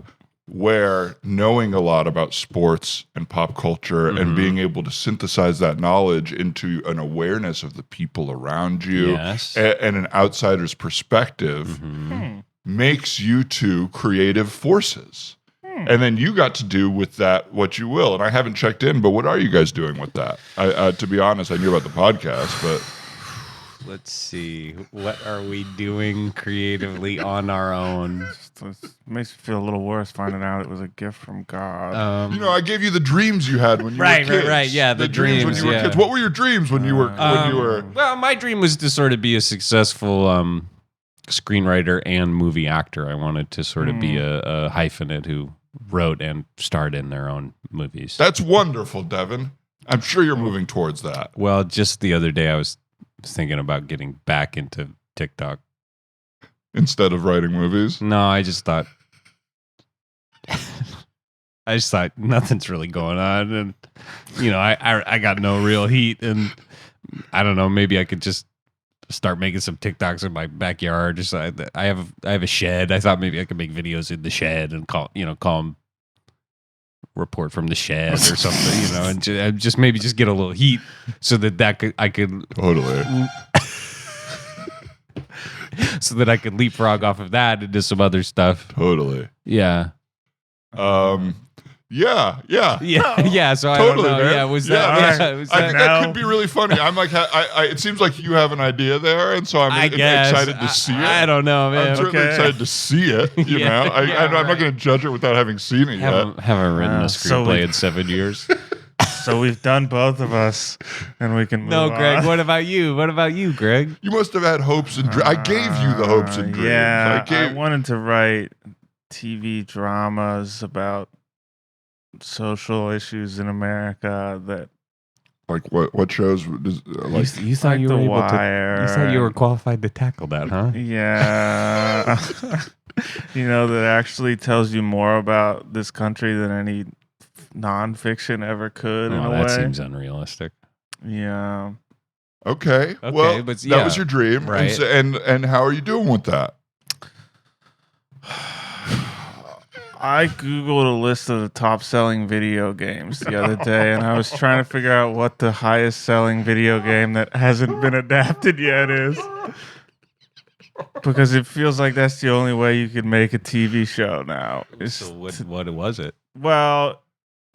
where knowing a lot about sports and pop culture and being able to synthesize that knowledge into an awareness of the people around you Yes. and an outsider's perspective makes you two creative forces. And then you got to do with that what you will. And I haven't checked in, but what are you guys doing with that? To be honest, I knew about the podcast, but... Let's see. What are we doing creatively on our own? It makes me feel a little worse finding out it was a gift from God. I gave you the dreams you had when you were kids. Right. Yeah, the dreams when you were yeah. kids. What were your dreams when you were Well, my dream was to sort of be a successful screenwriter and movie actor. I wanted to sort of be a hyphenate who wrote and starred in their own movies. That's wonderful, Devin. I'm sure you're moving towards that. Well, just the other day I was was thinking about getting back into TikTok. Instead of writing movies? No, I just thought nothing's really going on, and I got no real heat, and I don't know. Maybe I could just start making some TikToks in my backyard. Just I have a shed. I thought maybe I could make videos in the shed and call them report from the shed or something, and just maybe just get a little heat so that I could Totally. so that I could leapfrog off of that into some other stuff. Totally. Yeah. Yeah. Yeah. So I Totally, don't know. man. Yeah, was Yeah, that? I- Yeah, was I that? think that could be really funny. I'm like, it seems like you have an idea there, and so I'm I guess. excited to see it. I don't know, man. I'm certainly Okay. excited to see it. You Yeah, know, yeah, I'm not right. going to judge it without having seen it yet. Haven't written a So screenplay we- in 7 years. So we've done both of us, and we can move No, Greg. on. What about you? What about you, Greg? You must have had hopes and dreams. I gave you the hopes and dreams. Yeah, I I wanted to write TV dramas about social issues in America that like what shows? Like You thought like you The were able Wire. to. You thought you were qualified to tackle that, huh? Yeah. That actually tells you more about this country than any nonfiction ever could in a that way. seems unrealistic. Yeah. okay, Okay, well, but that yeah, was your dream, right. And how are you doing with that? I Googled a list of the top selling video games the other day, and I was trying to figure out what the highest selling video game that hasn't been adapted yet is. Because it feels like that's the only way you could make a TV show now. So what was it? Well,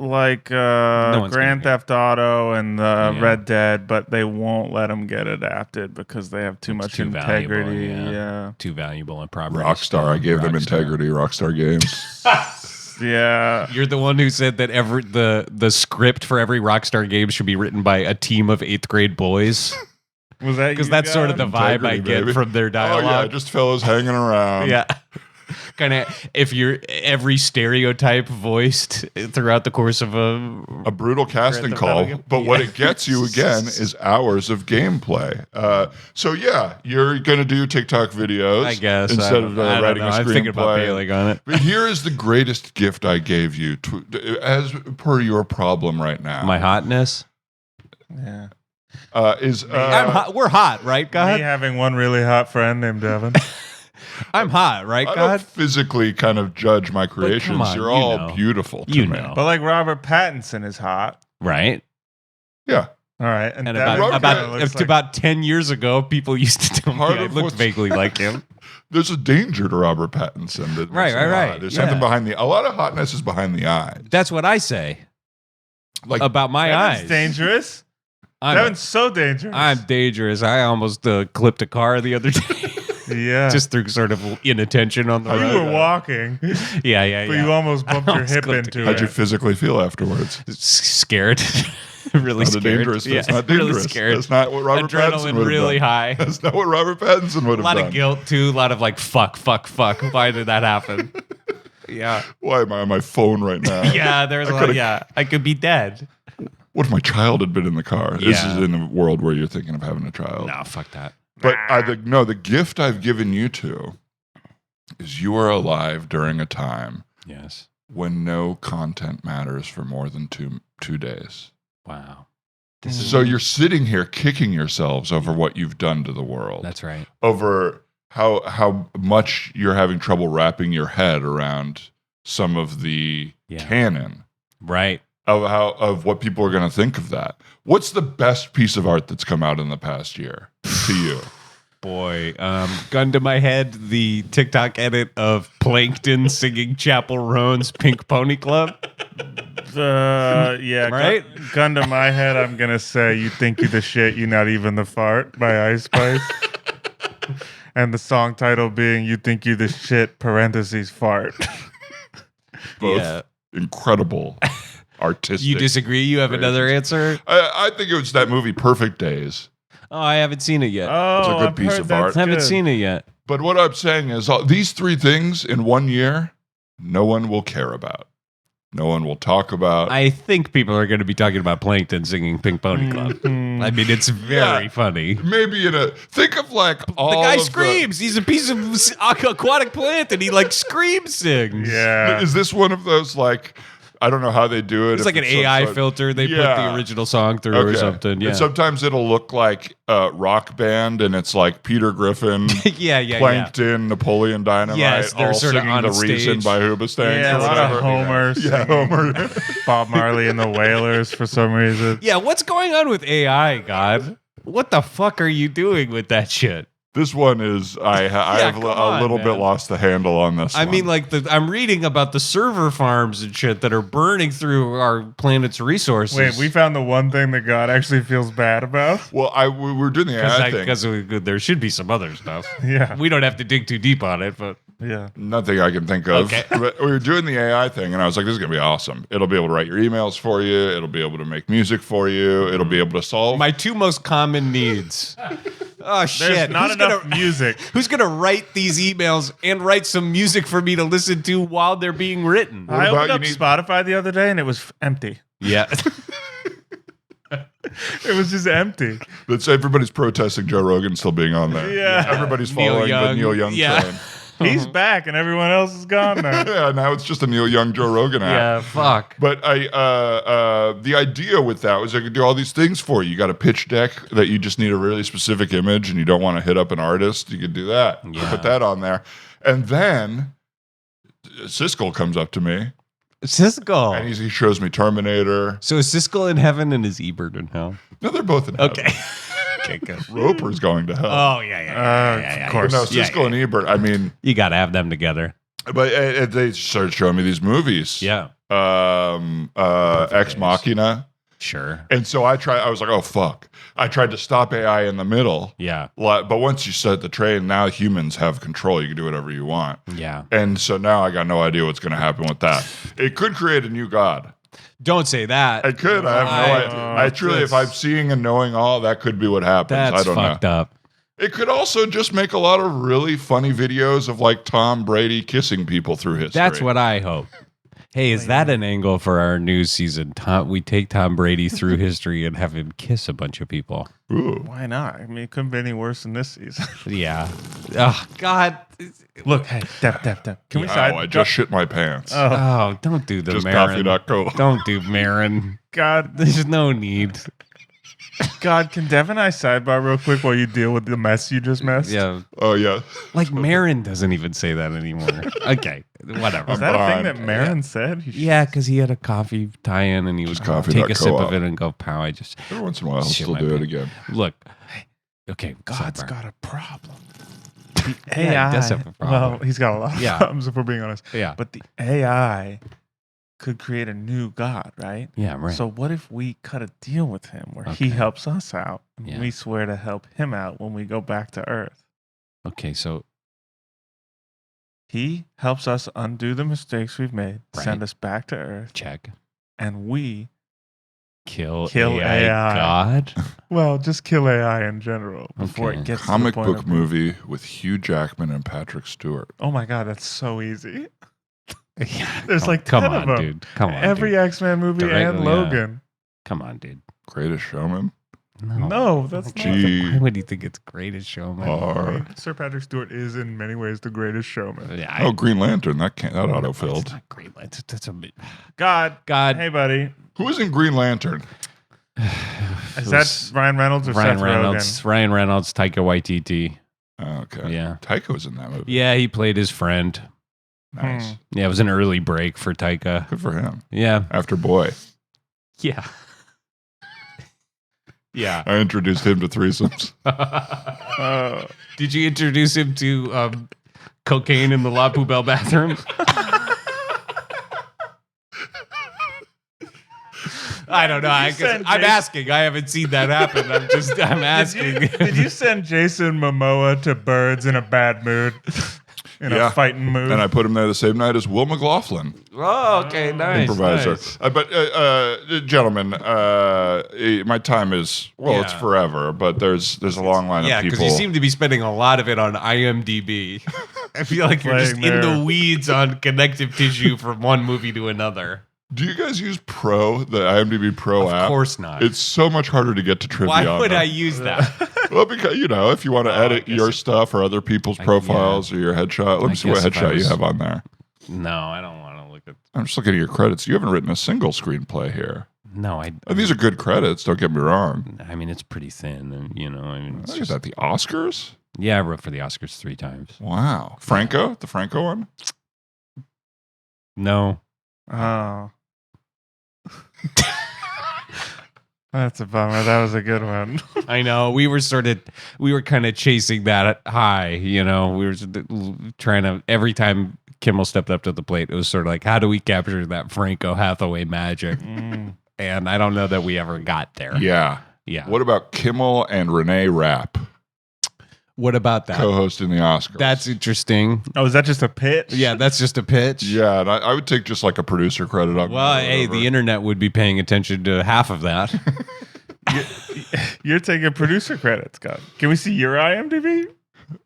like one's Grand gonna Theft Auto and Yeah. Red Dead, but they won't let them get adapted because they have too It's much too valuable, integrity. yeah. Yeah. Too valuable and property. Rockstar, I gave them Rockstar. integrity. Rockstar Games. Yeah. You're the one who said that the script for every Rockstar game should be written by a team of 8th grade boys. Was that Because you that's sort of guys? the vibe I Integrity, get baby. from their Oh dialogue. yeah, just fellas hanging around. Yeah. Kind of, if you're every stereotype voiced throughout the course of A brutal casting Grand Theft call, Auto. but what Yeah. it gets you again is hours of gameplay. So yeah, you're gonna do TikTok videos, I guess instead of I don't writing know. a I'm thinking about screenplay. bailing on it. But here is the greatest gift I gave you, as per your problem right now. My hotness. Yeah. I'm hot. We're hot, right, Me God? having one really hot friend named Devin. I'm hot, right, I God? don't physically kind of judge my creations. on, You're you all know. beautiful to You me. know. But like Robert Pattinson is hot. Right. Yeah. All right. And Devin Robert about looks about 10 years ago, people used to tell me Part I of looked what's- vaguely like him. There's a danger to Robert Pattinson. That Right, makes him right. hot. There's Yeah. something behind a lot of hotness is behind the eyes. That's what I say Like about my Devin's eyes. dangerous. I'm, Devin's so dangerous. I'm dangerous. I almost clipped a car the other day. yeah. Just through sort of inattention on the you road. were walking, Yeah. but you almost bumped your almost hip clipped into how'd you it. physically feel afterwards? Scared. Really Not scared. dangerous. That's Yeah, not dangerous. Really scared. That's not what Robert Pattinson Adrenaline would have really done. high. That's not what Robert Pattinson would A have lot done. of guilt too. A lot of like fuck. Why did that happen? Yeah. Why am I on my phone right now? Yeah. There's a lot. Yeah. I could be dead. What if my child had been in the car? This Yeah. is in a world where you're thinking of having a child. No, fuck that. But the gift I've given you two is you are alive during a time Yes. when no content matters for more than two days. Wow. So you're sitting here kicking yourselves over what you've done to the world. That's right. Over how much you're having trouble wrapping your head around some of the canon Right. of what people are going to think of that. What's the best piece of art that's come out in the past year to you? Boy, gun to my head, the TikTok edit of Plankton singing Chapel Roan's Pink Pony Club. Yeah, Right? Gun to my head, I'm gonna say "You Think You the Shit, You Not Even the Fart" by Ice Spice, and the song title being "You Think You the Shit (parentheses fart"." Both incredible artistic. You disagree? You have another creations. answer? I think it was that movie Perfect Days. Oh, I haven't seen it yet. Oh, a good I've piece heard of that's art. I haven't good. seen it yet. But what I'm saying is these three things in 1 year, no one will care about. No one will talk about. I think people are going to be talking about Plankton singing Pink Pony Club. Mhm. sing. I mean, it's very funny. Maybe think of like all The guy of screams. He's a piece of aquatic plant, and he like scream sings. Yeah. Is this one of those like? I don't know how they do it. It's if like an AI filter. They put the original song through or something. Yeah. And sometimes it'll look like Rock Band, and it's like Peter Griffin, Plankton, Napoleon Dynamite, yes, they're all sort of singing on The stage. Reason by Hoobastank. Yeah, or a lot whatever. of Homer. Yeah, Homer. Bob Marley and the Wailers for some reason. Yeah, what's going on with AI, God? What the fuck are you doing with that shit? This one is I have a little bit lost the handle on this. I mean, like I'm reading about the server farms and shit that are burning through our planet's resources. Wait, we found the one thing that God actually feels bad about. Well, we were doing the AI thing because there should be some other stuff. Yeah, we don't have to dig too deep on it, but yeah, nothing I can think of. Okay. But we were doing the AI thing, and I was like, "This is gonna be awesome. It'll be able to write your emails for you. It'll be able to make music for you. It'll be able to solve my two most common needs." Oh shit! There's not enough music. Who's gonna write these emails and write some music for me to listen to while they're being written? I opened up Spotify the other day and it was empty. Yeah. It was just empty. That's everybody's protesting Joe Rogan still being on there. Yeah. Everybody's following the Neil Young train. He's back and everyone else is gone now. Yeah, now it's just a Neil Young Joe Rogan app. Yeah, fuck. But the idea with that was I could do all these things for you. You got a pitch deck that you just need a really specific image and you don't want to hit up an artist. You could do that. Yeah. Put that on there. And then Siskel comes up to me. Siskel. And he shows me Terminator. So is Siskel in heaven and is Ebert in hell? No, they're both in heaven. Okay. Okay, good. Roper's going to hell. Oh, yeah. Of course. But no, Siskel and Ebert, I mean. You got to have them together. But they started showing me these movies. Yeah. Ex Machina. Sure. And so I was like, oh, fuck. I tried to stop AI in the middle. Yeah. But once you set the train, now humans have control. You can do whatever you want. Yeah. And so now I got no idea what's going to happen with that. It could create a new god. Don't say that. It could. I have no idea. I truly, if I'm seeing and knowing all, that could be what happens. That's I don't fucked know. up. It could also just make a lot of really funny videos of like Tom Brady kissing people through history. That's what I hope. Hey, is that an angle for our news season? We take Tom Brady through history and have him kiss a bunch of people. Ooh. Why not? I mean, it couldn't be any worse than this season. Yeah. Oh, God. Look, hey, Dep. Can we side? I just shit my pants. Oh, don't do the Just Marin. coffee.co. Don't do Marin. God, There's no need. God, can Dev and I sidebar real quick while you deal with the mess you just messed? Yeah. Oh, yeah. Like Marin doesn't even say that anymore. Okay. Whatever. Is that a thing Fine. that Marin said? Yeah, because he had a coffee tie-in and he would take a sip of it and go, pow, I just... Every once in a while, I'll Shit still my do it pants. again. Look. Okay. God's sidebar. got a problem. The AI does have a problem. Well, he's got a lot of problems if we're being honest. Yeah. But the AI could create a new God, right? Yeah, right. So what if we cut a deal with him where Okay. he helps us out and Yeah. we swear to help him out when we go back to Earth? Okay, so... He helps us undo the mistakes we've made, Right. send us back to Earth, Check. and we, Kill AI. God? well, just kill AI in general before Okay. it gets Comic to the point book of, movie with Hugh Jackman and Patrick Stewart. Oh my God, that's so easy. Yeah. There's like come 10 on, of them. dude. Come on, Every dude. X-Men movie Direct- and yeah. Logan. Come on, dude. Greatest Showman. No, that's not. Gee. Why would you think it's Greatest Showman? R. Sir Patrick Stewart is in many ways the greatest showman. Yeah, Oh, Green Lantern. That It's autofilled. not great. That's a bit. God, God. hey buddy, Who was in Green Lantern? is that Ryan Reynolds or Ryan Seth Reynolds? Rogen? Ryan Reynolds, Taika Waititi. Oh, okay. Yeah. Taika was in that movie. Yeah, he played his friend. Nice. Yeah, it was an early break for Taika. Good for him. Yeah. After Boy. Yeah. Yeah. I introduced him to threesomes. Did you introduce him to cocaine in the La Poubelle bathroom? I don't know. I'm asking. I haven't seen that happen. I'm asking. Did you send Jason Momoa to Birds in a bad mood? In a fighting mood? And I put him there the same night as Will McLaughlin, Oh, okay, nice. improviser. Nice. But gentlemen, my time is it's Yeah. forever. But there's a long line Yeah, of because people. you seem to be spending a lot of it on IMDb. I feel like you're just Playing in there. the weeds on connective tissue from one movie to another. Do you guys use Pro, the IMDb Pro app? Of course not. It's so much harder to get to trivia. Why on would there. I use that? Well, because if you want to edit your stuff or other people's profiles or your headshot. Let me see what headshot you have on there. No, I don't want to look at. I'm just looking at your credits. You haven't written a single screenplay here. No, these are good credits. Don't get me wrong. I mean, it's pretty thin, and it's Is that the Oscars? Yeah, I wrote for the Oscars 3 times. Wow, Franco, the Franco one. No. Oh. That's a bummer. That was a good one. I know. We were kind of chasing that high, We were trying to, every time Kimmel stepped up to the plate, it was sort of like, how do we capture that Franco Hathaway magic? And I don't know that we ever got there. Yeah. What about Kimmel and Renee Rapp? What about that? Co-hosting the Oscars. That's interesting. Oh, is that just a pitch? Yeah, that's just a pitch. Yeah, and I would take just like a producer credit on. Well, hey, the internet would be paying attention to half of that. You're taking producer credits, God. Can we see your IMDb?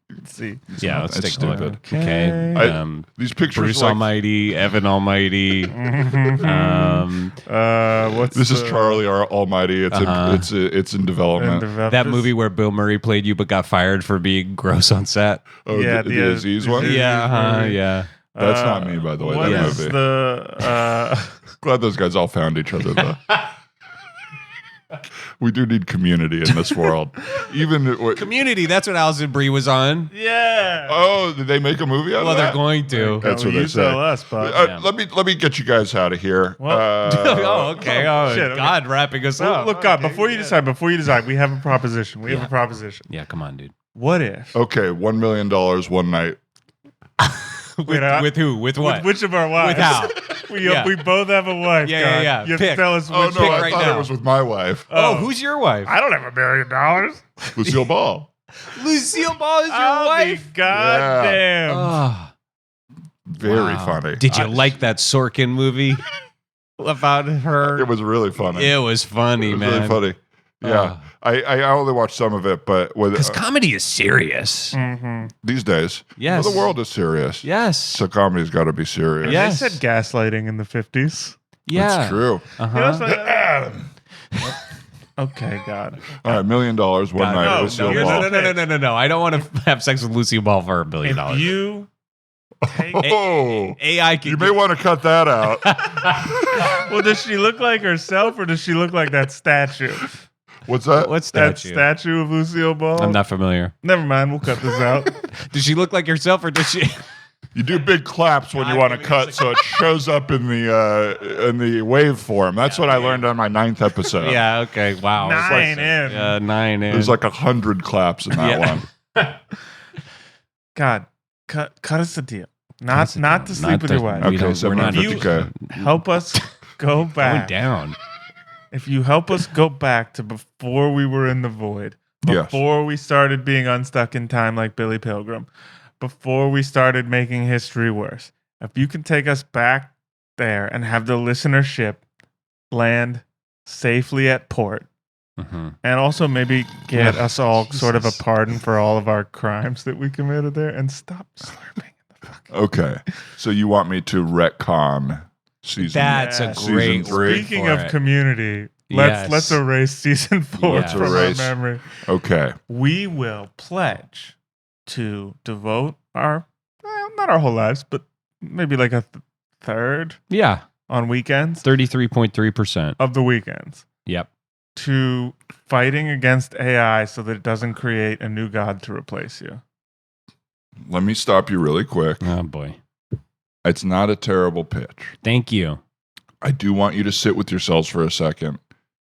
Let's see. Yeah, let's take a look. stupid. Okay. These pictures, Bruce Almighty, Evan Almighty. This is Charlie R. Almighty. It's in development. That movie where Bill Murray played you but got fired for being gross on set. Oh, yeah, the Aziz one. Yeah. That's not me, by the way. What that is movie. Glad those guys all found each other, though. We do need community in this world. Community, that's what Alison Brie was on. Yeah. Oh, did they make a movie out of that? Well, they're going to. That's what they you say. tell us, bud. Let me get you guys out of here. Oh, okay. Oh, shit, okay. God, wrapping us up. Look, God, before you decide, we have a proposition. We have a proposition. Yeah, come on, dude. What if? Okay, $1 million one night. With who? With what? With which of our wives? With how? We both have a wife. Yeah. God. You have Pick. to tell us Oh which no, I right thought now. it was with my wife, Oh, who's your wife? I don't have $1 million. Lucille Ball. Lucille Ball is your wife? Goddamn. Oh, Very funny. Did you like that Sorkin movie about her? It was really funny. It was funny, It was man. really funny. Yeah, I only watched some of it, but Because comedy is serious. these days, Yes. well, the world is serious. Yes. So comedy's got to be serious. Yeah. They Yes. said gaslighting in the 50s. Yeah. That's true. Uh-huh. Okay, God. All right, $1 million one night. no, Lucille here's Ball. the No. I don't want to have sex with Lucille Ball for $1 billion. If you take Oh, AI can you may want to cut that out. well, does she look like herself or does she look like that statue? What's that? What's That statue? statue of Lucille Ball? I'm not familiar. Never mind, we'll cut this out. Does she look like herself or does she? You do big claps when you God, want to give me cut, so it shows up in the waveform. That's what I learned on my 9th episode. Yeah. Okay. Wow. 9 in. 9 in. There's like 100 claps in that Yeah. one. God, cut us a deal. Not to sleep with your wife. Okay, We're not $750K. Help us go going back. down. If you help us go back to before we were in the void, Yes. before we started being unstuck in time like Billy Pilgrim, before we started making history worse, if you can take us back there and have the listenership land safely at port, Mm-hmm. and also maybe get Yeah. us all sort of a Jesus. pardon for all of our crimes that we committed there, and stop slurping in the fucking. Okay, so you want me to retcon season? That's Yeah. a Season great 3. word Speaking for of it. community, Yes. let's erase season 4 Let's from erase. our memory. Okay, We will pledge to devote not our whole lives, but maybe like a third Yeah. on weekends 33.3%. of the weekends Yep. to fighting against AI so that it doesn't create a new god to replace you. let me stop you really quick. Oh boy. It's not a terrible pitch. Thank you. I do want you to sit with yourselves for a second.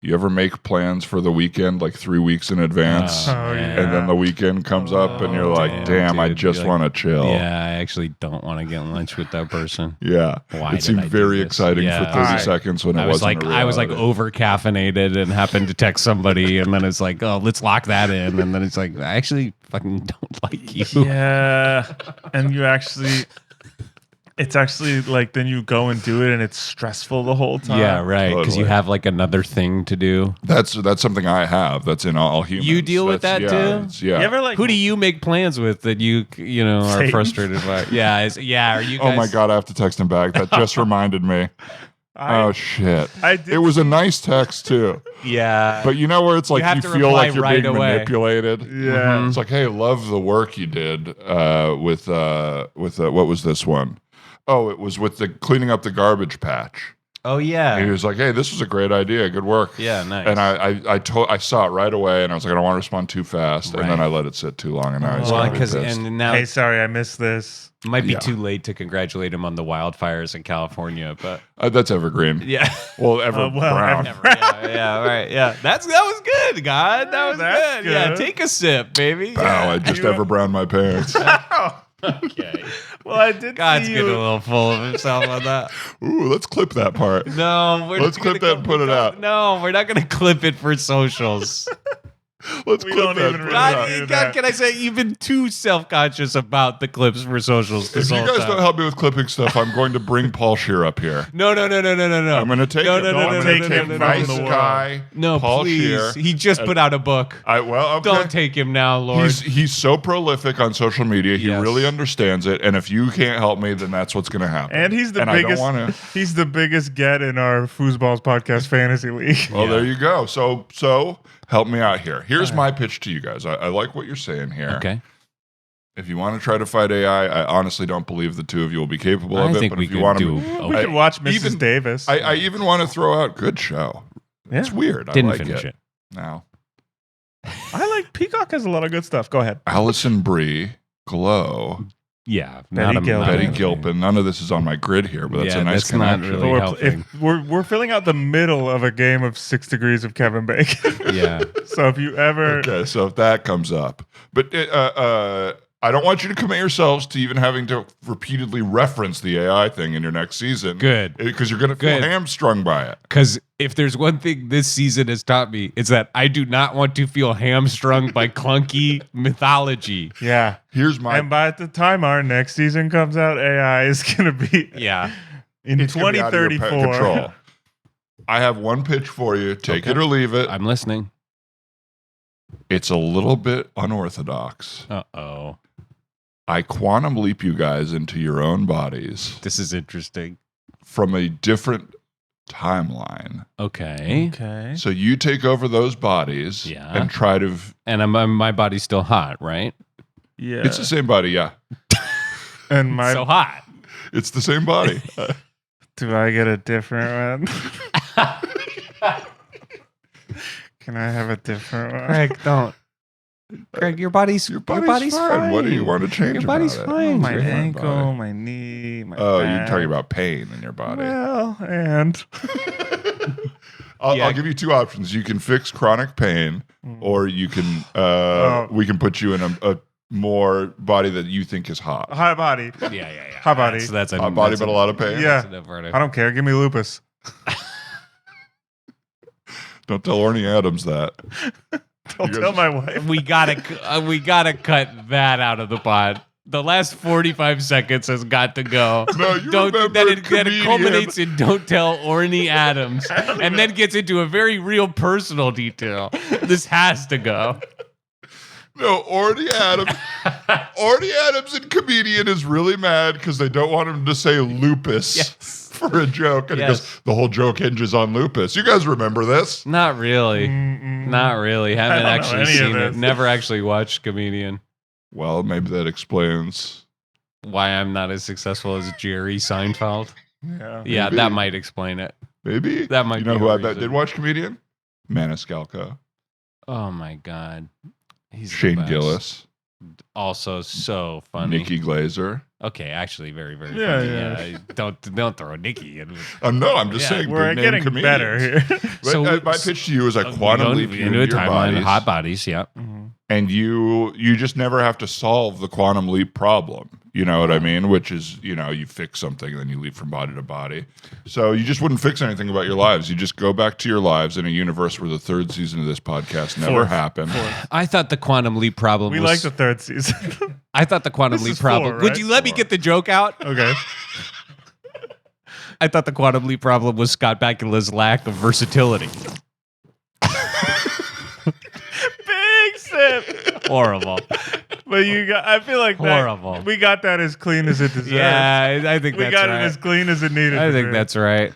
You ever make plans for the weekend like 3 weeks in advance? Oh, man. yeah. And then the weekend comes up and you're like, damn, I dude. just You're want to chill. Yeah, I actually don't want to get lunch with that person. Yeah. Why It seemed did I do very this? exciting Yeah. for 30 Alright. seconds when it I was wasn't like a I was like reality. over caffeinated and happened to text somebody and then it's like, oh, let's lock that in, and then it's like, I actually fucking don't like you. Yeah. And it's actually like then you go and do it and it's stressful the whole time. Yeah, right. Because you Totally. have like another thing to do. That's something I have. That's in all humans. You deal with that yeah, too? it's- Yeah. You ever like Who do you make plans with that you are Satan. frustrated by? Yeah, are you guys? Oh my god, I have to text him back. That just reminded me. Oh shit! I did It was a nice text too. Yeah. But you know where it's like have you to feel reply like you're right being away. manipulated. Yeah. It's like, hey, love the work you did with what was this one? Oh, it was with the cleaning up the garbage patch. Oh yeah. And he was like, hey, this was a great idea. Good work. Yeah, nice. And I saw it right away, and I was like, I don't want to respond too fast, and then Right. I let it sit too long, and now he's well, gonna be because pissed. and now Hey, it sorry, I missed this. might be Yeah. too late to congratulate him on the wildfires in California, but That's evergreen. yeah. Well, ever brown. yeah, right. Yeah. That was good, God. That was That's good. Yeah, good. take a sip, baby. Wow, Yeah. I just ever browned my pants. Okay. Well, I did God's see getting a you. little full of himself on that. Ooh, let's clip that part. No, we're Let's just gonna clip that and put it out. No, we're not going to clip it for socials. Let's We clip don't that. even put it really out. do God, that. can I say you've been too self-conscious about the clips for socials this If you whole guys time. don't help me with clipping stuff, I'm going to bring Paul Scheer up here. No. I'm going to take No, him. no, no, I'm no, going no, to no, take no, no, nice no, no. guy. No, Paul please. Scheer. He just put out a book. Okay. Don't take him now, Lord. He's so prolific on social media. He Yes. really understands it. And if you can't help me, then that's what's going to happen. And he's the I don't biggest. wanna. He's the biggest get in our Foosballs podcast fantasy league. Well, Yeah. there you go. So help me out here. Here's my pitch to you guys. I like what you're saying here. Okay. If you want to try to fight AI, I honestly don't believe the two of you will be capable I of it. think But we if you could want do. to, We Okay. could watch Mrs. even- Davis. I even want to throw out good show. Yeah. It's weird. I Didn't like finish it. Now, I like Peacock has a lot of good stuff. Go ahead. Allison Brie, Glow, Yeah. Betty not a- Gilpin. not a- Betty Gilpin. None of this is on my grid here, but that's Yeah, a nice that's not connection. really- We're, helping. we're filling out the middle of a game of 6 degrees of Kevin Bacon. Yeah. So if you ever, Okay, so if that comes up, but I don't want you to commit yourselves to even having to repeatedly reference the AI thing in your next season. Good. Because you're going to feel Good. hamstrung by it. Because if there's one thing this season has taught me, it's that I do not want to feel hamstrung by clunky mythology. yeah. Here's my. And by the time our next season comes out, AI is going to be Yeah. in it's gonna be out of your 2034. control. I have one pitch for you. Take Okay. it or leave it. I'm listening. It's a little bit unorthodox. Uh-oh. I quantum leap you guys into your own bodies This is interesting. from a different timeline. Okay. Okay. So you take over those bodies Yeah. and try to. And my body's still hot, right? Yeah. It's the same body, yeah. And my, So hot. It's the same body. do I get a different one? Can I have a different one? Greg, don't. Greg, your body's fine. What do you want to change Your about body's it? fine. My Greg. ankle, body. my knee, my Oh, back. you're talking about pain in your body. Well, and I'll give you two options. You can fix chronic pain, or you can we can put you in a more body that you think is hot. high body. Yeah. Hot body. That's a Hot body, that's but a lot of pain. Yeah. that's a verdict. I don't care. Give me lupus. Don't tell Orny Adams that. Don't You tell guys- my wife. We gotta cut that out of the pod. The last 45 seconds has got to go. No, you Don't remember that it comedian. culminates in "Don't tell Orny Adams," and then gets into a very real personal detail. This has to go. No, Orny Adams. Orny Adams and comedian is really mad because they don't want him to say lupus Yes. for a joke, and he Yes. goes, "The whole joke hinges on lupus." You guys remember this? Not really. Not really. Haven't don't know actually any of seen it. this. Never actually watched Comedian. Well, maybe that explains. Why I'm not as successful as Jerry Seinfeld. Yeah. Yeah, Maybe. that might explain it. Maybe That might You know be who a I bet reason. did watch comedian? Maniscalco, Oh my god. He's the Shane best. Gillis, Also so funny. Nikki Glazer. Okay, actually very, very Yeah, funny. yeah. Yeah. Don't throw Nikki in. No, I'm just Yeah, saying. We're big name getting comedians. better here. But, So- my pitch to you is I quantum leap you into into a your timeline. bodies, Hot bodies, yeah. and you just never have to solve the quantum leap problem. You know what I mean? Which is, you fix something, then you leap from body to body. So you just wouldn't fix anything about your lives. You just go back to your lives in a universe where the third season of this podcast never happened. I thought the quantum leap problem We was like the third season. I thought the quantum This leap is problem. 4, Would right? you let me get the joke out? Okay. I thought the quantum leap problem was Scott Bakula's lack of versatility. Big sip. Horrible. But I feel like Horrible. we got that as clean as it deserves. Yeah, I think We that's got right. it as clean as it needed. I to think be. that's right.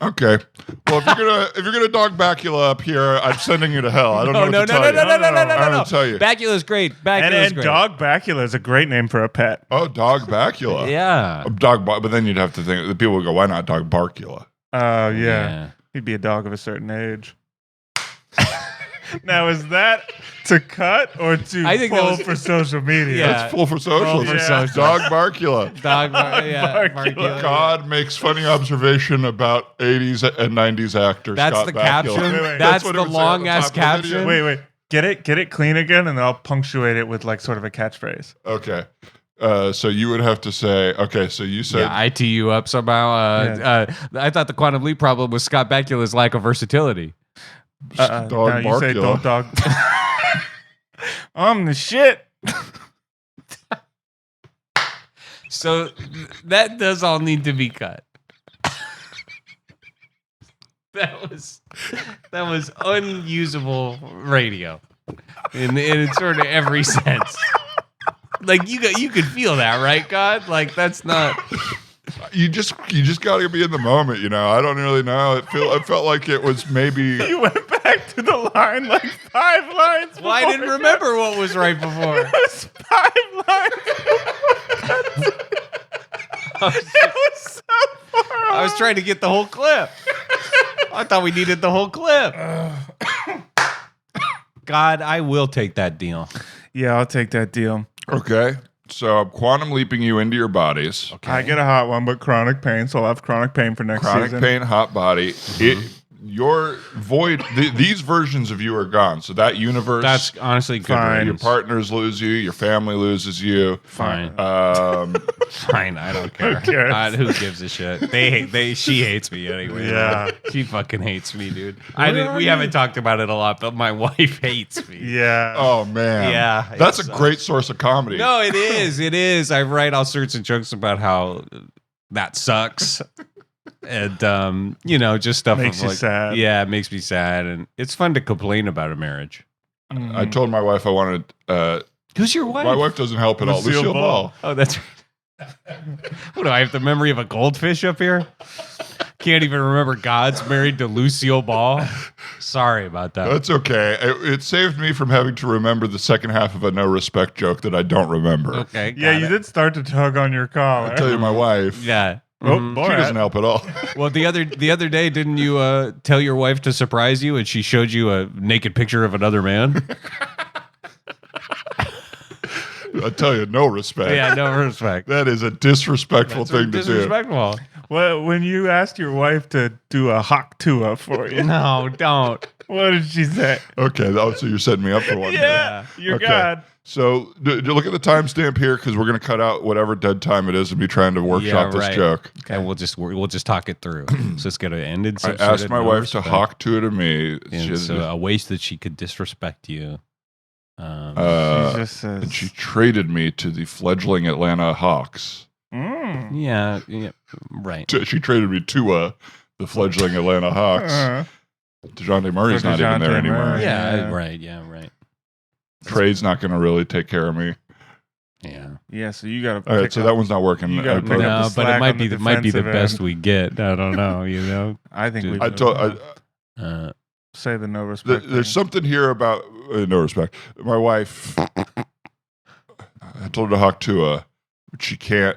Okay. Well, if you're gonna dog Bacula up here, I'm sending you to hell. I don't know. No, what to tell you. no. I don't tell you. Bacula's great. Bacula's And great. dog Bacula is a great name for a pet. Oh, dog Bacula. Yeah. But then you'd have to think. The people would go, why not dog Barcula? Oh, yeah. Yeah. He'd be a dog of a certain age. Now, is that to cut or to I think that pull was- for social media? Yeah. That's full for social. for social. Dog Barcula. Barcula. God makes funny observation about 80s and 90s actor That's Scott the Bakula. caption. Wait. That's what it the would say on the long ass top of the video. caption. Wait. Get it clean again, and then I'll punctuate it with like sort of a catchphrase. Okay. So you would have to say, okay, so you said, Yeah, I tee you up somehow. I thought the quantum leap problem was Scott Bakula's lack of versatility. dog No, you say Barcula. don't dog. I'm the shit. So that does all need to be cut. That was unusable radio in sort of every sense. Like you could feel that, right, God? Like that's not. You just got to be in the moment, you know. I don't really know. It felt like it was maybe. You went back to the line like 5 lines. Well, I didn't remember what was right before. It was 5 lines. It was so far. I was trying to get the whole clip. I thought we needed the whole clip. God, I will take that deal. Yeah, I'll take that deal. Okay, so I'm quantum leaping you into your bodies. Okay. I get a hot one, but chronic pain, so I'll have chronic pain for next Chronic season. pain, hot body. Your void. These versions of you are gone. So that universe. That's honestly good. Fine. Your ratings. partners lose you. Your family loses you. Fine. Fine, I don't care. Who cares? Who gives a shit? She hates me anyway. Yeah. She fucking hates me, dude. are We you? haven't talked about it a lot, but my wife hates me. Yeah. Oh man. Yeah, That's it a sucks. great source of comedy. No, it is. It is. I write all sorts of jokes about how that sucks. And just stuff Makes of you like, sad. Yeah, it makes me sad, and it's fun to complain about a marriage. I told my wife I wanted. Who's your wife? My wife doesn't help at all. Lucille Lucille Ball. Ball. Oh, that's right. What do I have? The memory of a goldfish up here? Can't even remember God's married to Lucille Ball. Sorry about that. That's okay. It saved me from having to remember the second half of a no respect joke that I don't remember. Okay. Yeah, got you it. did start to tug on your collar. I tell you, my wife. Yeah. Oh, Mhm. boy. She doesn't help at all. Well, the other day, didn't you tell your wife to surprise you, and she showed you a naked picture of another man? I tell you, no respect. Yeah, no respect. That is a disrespectful thing to do. Disrespectful. Well, when you asked your wife to do a hawk tua for you, No, don't. what did she say? Okay, so you're setting me up for one. Yeah, you're Okay. God. So look at the timestamp here because we're going to cut out whatever dead time it is and be trying to workshop this joke. Okay, we'll just talk it through. So it's gonna end in I some sort asked of my no wife to respect. hawk to it to me. And so a ways that she could disrespect you. She just says, and she traded me to the fledgling Atlanta Hawks. Yeah, right. She traded me to the fledgling Atlanta Hawks. DeJounte Murray's For not even there DeJounte anymore. Murray. Yeah, Yeah. right. Trade's not going to really take care of me. Yeah. yeah, so you got to. All right, so that one's not working. You gotta I pick put- up No, the but it slack might on be the the defensive best end. we get. I don't know. I think we. I told. say the no respect. There's thing. something here about no respect. My wife, I told her to hawk Tua, but she can't.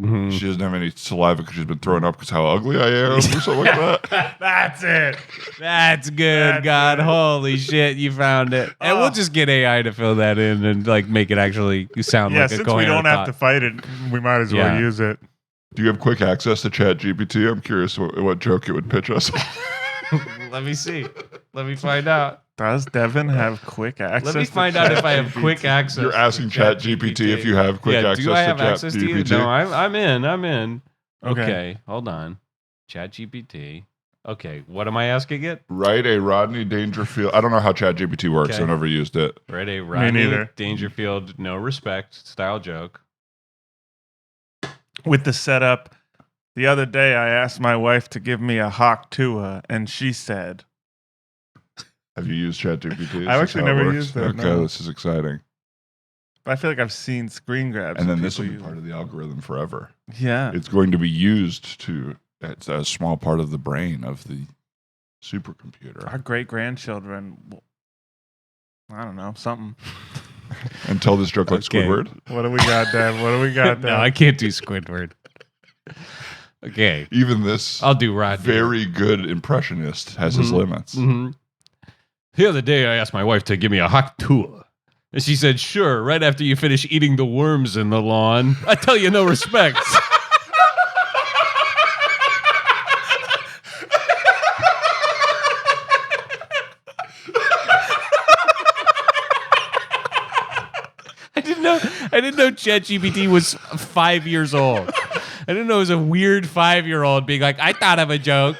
Mhm. She doesn't have any saliva because she's been throwing up because how ugly I am or something like that. That's it. That's good, That's God. it. Holy shit, you found it. And we'll Oh. just get AI to fill that in and like make it actually sound Yeah, like a since coherent we don't have thought. to fight it, we might as well Yeah. use it. Do you have quick access to Chat GPT? I'm curious what joke it would pitch us. Let me see. Let me find out. Does Devin have quick access? Let me to find out if I have ChatGPT? quick access. You're asking to Chat GPT if you have quick access do I have to Chat access to you? GPT. No, I'm in. Okay. Okay, hold on. Chat GPT. Okay, what am I asking it? Write a Rodney Dangerfield. I don't know how Chat GPT works. Okay. I've never used it. Right, a Rodney neither. Dangerfield, no respect style joke. With the setup, the other day I asked my wife to give me a hawk tua, and she said, Have you used Chat GPT? I've actually never used it, Okay, no. this is exciting. I feel like I've seen screen grabs. And of then this will people be use part it. of the algorithm forever. Yeah. It's going to be used to it's a small part of the brain of the supercomputer. Our great-grandchildren, I don't know, something. And tell this joke like Squidward. What do we got, Dad? What do we got, Dad? No, I can't do Squidward. Okay. Even this I'll do Rod. very good impressionist has his limits. Mm-hmm. The other day, I asked my wife to give me a hot tour. And she said, sure, right after you finish eating the worms in the lawn. I tell you no respects. I didn't know ChatGPT was 5 years old. I didn't know it was a weird 5-year-old being like, I thought of a joke.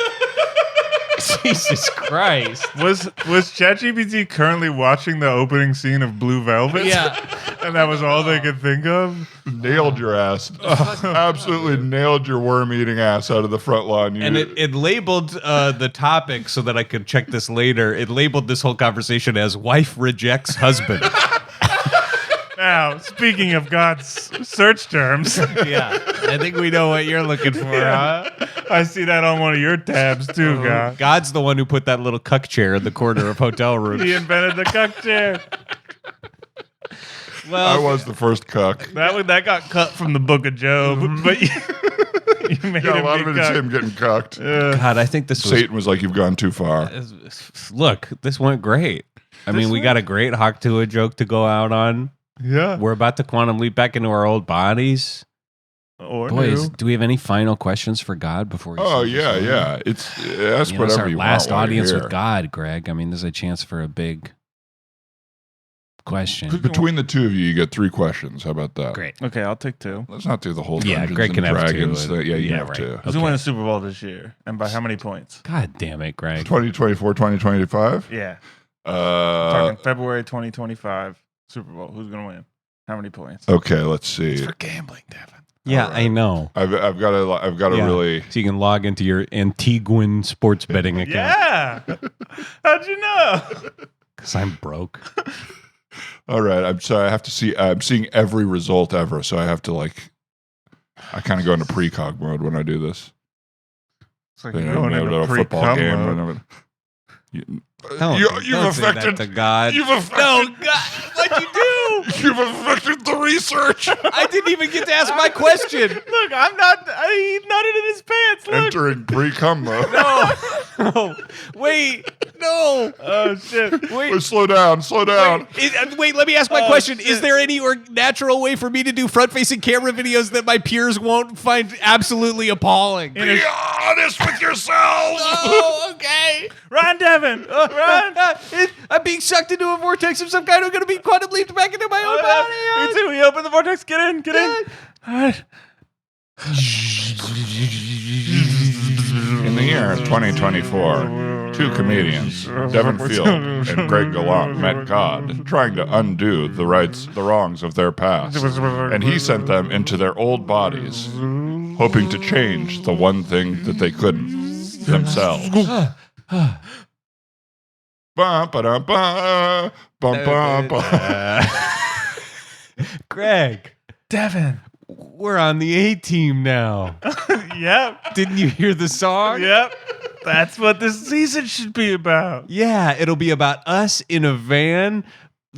Jesus Christ. Was ChatGPT currently watching the opening scene of Blue Velvet? Yeah. And that was all they could think of? Nailed your ass. Absolutely nailed your worm-eating ass out of the front lawn. And it labeled the topic so that I could check this later. It labeled this whole conversation as wife rejects husband. Now, speaking of God's search terms. Yeah, I think we know what you're looking for, huh? I see that on one of your tabs, too, God. God's the one who put that little cuck chair in the corner of hotel rooms. He invented the cuck chair. Well, I was the first cuck. That got cut from the Book of Job, but you made Yeah, a him lot be of it is cucked. him getting cucked. God, I think this was... Satan was like, "You've gone too far." Look, this went great. I mean, we got a great Hawktua joke to go out on. Yeah. We're about to quantum leap back into our old bodies. Or Boys, new. do we have any final questions for God before we Oh send this yeah, over? yeah. It's ask You know, it's whatever our you last want. audience while you're with God, Greg. I mean, there's a chance for a big question. here. Between the two of you, you get 3 questions. How about that? Great. Okay, I'll take 2. Let's not do the whole Yeah, Dungeons Greg and can have 2, Dragons. and- Yeah, you yeah, have right. 2. Who's Okay. going to win the Super Bowl this year? And by how many points? God damn it, Greg. 2024, 2025. Yeah. Uh, Talking February 2025 Super Bowl. Who's going to win? How many points? okay, let's see. Gambling, Devin. Yeah, All right. I know. I've got to Yeah. really. So you can log into your Antiguan sports betting account. Yeah. How'd you know? Because I'm broke. All right, I'm sorry. I have to see. I'm seeing every result ever, so I have to I kind of go into precog mode when I do this. It's like You you're know, going into a football pre-cum game. mode. whenever- Don't You've say that affected to God. You've affected. No, God, what'd you do? You've affected the research. I didn't even get to ask my question. Look, I'm not. He nutted in his pants. Look. Entering pre-cum mode. No, wait, no. Oh shit. Wait, Slow down. Slow down. wait, let me ask my question. shit. Is there any natural way for me to do front-facing camera videos that my peers won't find absolutely appalling? Be honest with yourselves. Oh, okay. Run, Devin. Run. I'm being sucked into a vortex of some kind. I'm going to be quantum leaped back into my own body. Me too. We open the vortex. Get in. Get in. All right. In the year 2024, 2 comedians, Devin Field and Greg Gallant, met God, trying to undo the wrongs of their past. And he sent them into their old bodies, hoping to change the one thing that they couldn't, themselves. Ba-ba-da-ba, ba-ba-ba. Greg, Devin. we're on the A team now. Yep. Didn't you hear the song? Yep. That's what this season should be about. Yeah, it'll be about us in a van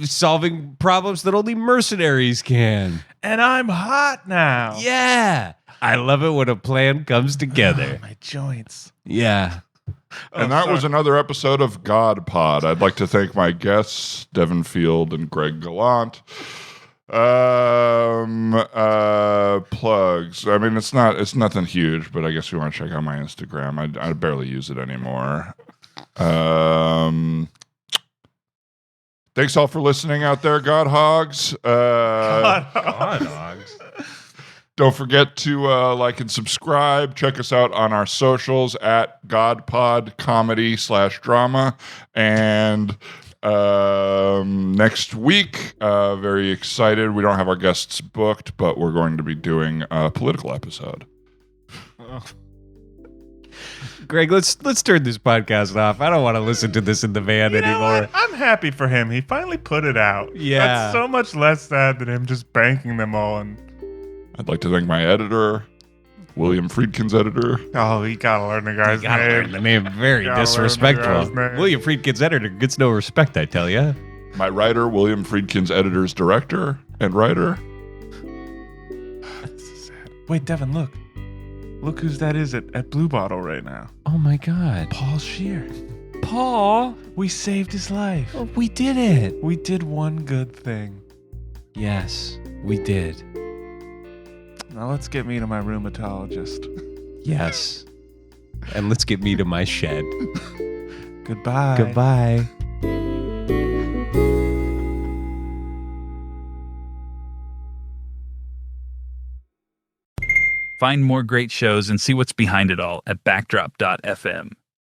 solving problems that only mercenaries can. And I'm hot now. Yeah. I love it when a plan comes together. My joints. Yeah. And that was another episode of God Pod. I'd like to thank my guests, Devin Field and Greg Gallant. Plugs. I mean, it's nothing huge, but I guess you want to check out my Instagram. I barely use it anymore. Thanks all for listening out there, God Hogs. God dogs. Don't forget to like and subscribe. Check us out on our socials at GodPodComedy/drama. And next week, very excited. We don't have our guests booked, but we're going to be doing a political episode. Greg, let's turn this podcast off. I don't want to listen to this in the van You know anymore. what? I'm happy for him. He finally put it out. Yeah. That's so much less sad than him just banking them all. And I'd like to thank my editor. William Friedkin's editor. Oh, you gotta learn the guy's Gotta name. learn the name. Very Gotta learn the disrespectful. guy's name. William Friedkin's editor gets no respect, I tell ya. My writer, William Friedkin's editor's director and writer. Wait, Devin, look. Look whose that is at Blue Bottle right now. Oh my God. Paul Scheer. Paul, We saved his life. oh, we did it. We did one good thing. Yes, we did. Now let's get me to my rheumatologist. Yes. And let's get me to my shed. Goodbye. Goodbye. Find more great shows and see what's behind it all at backdrop.fm.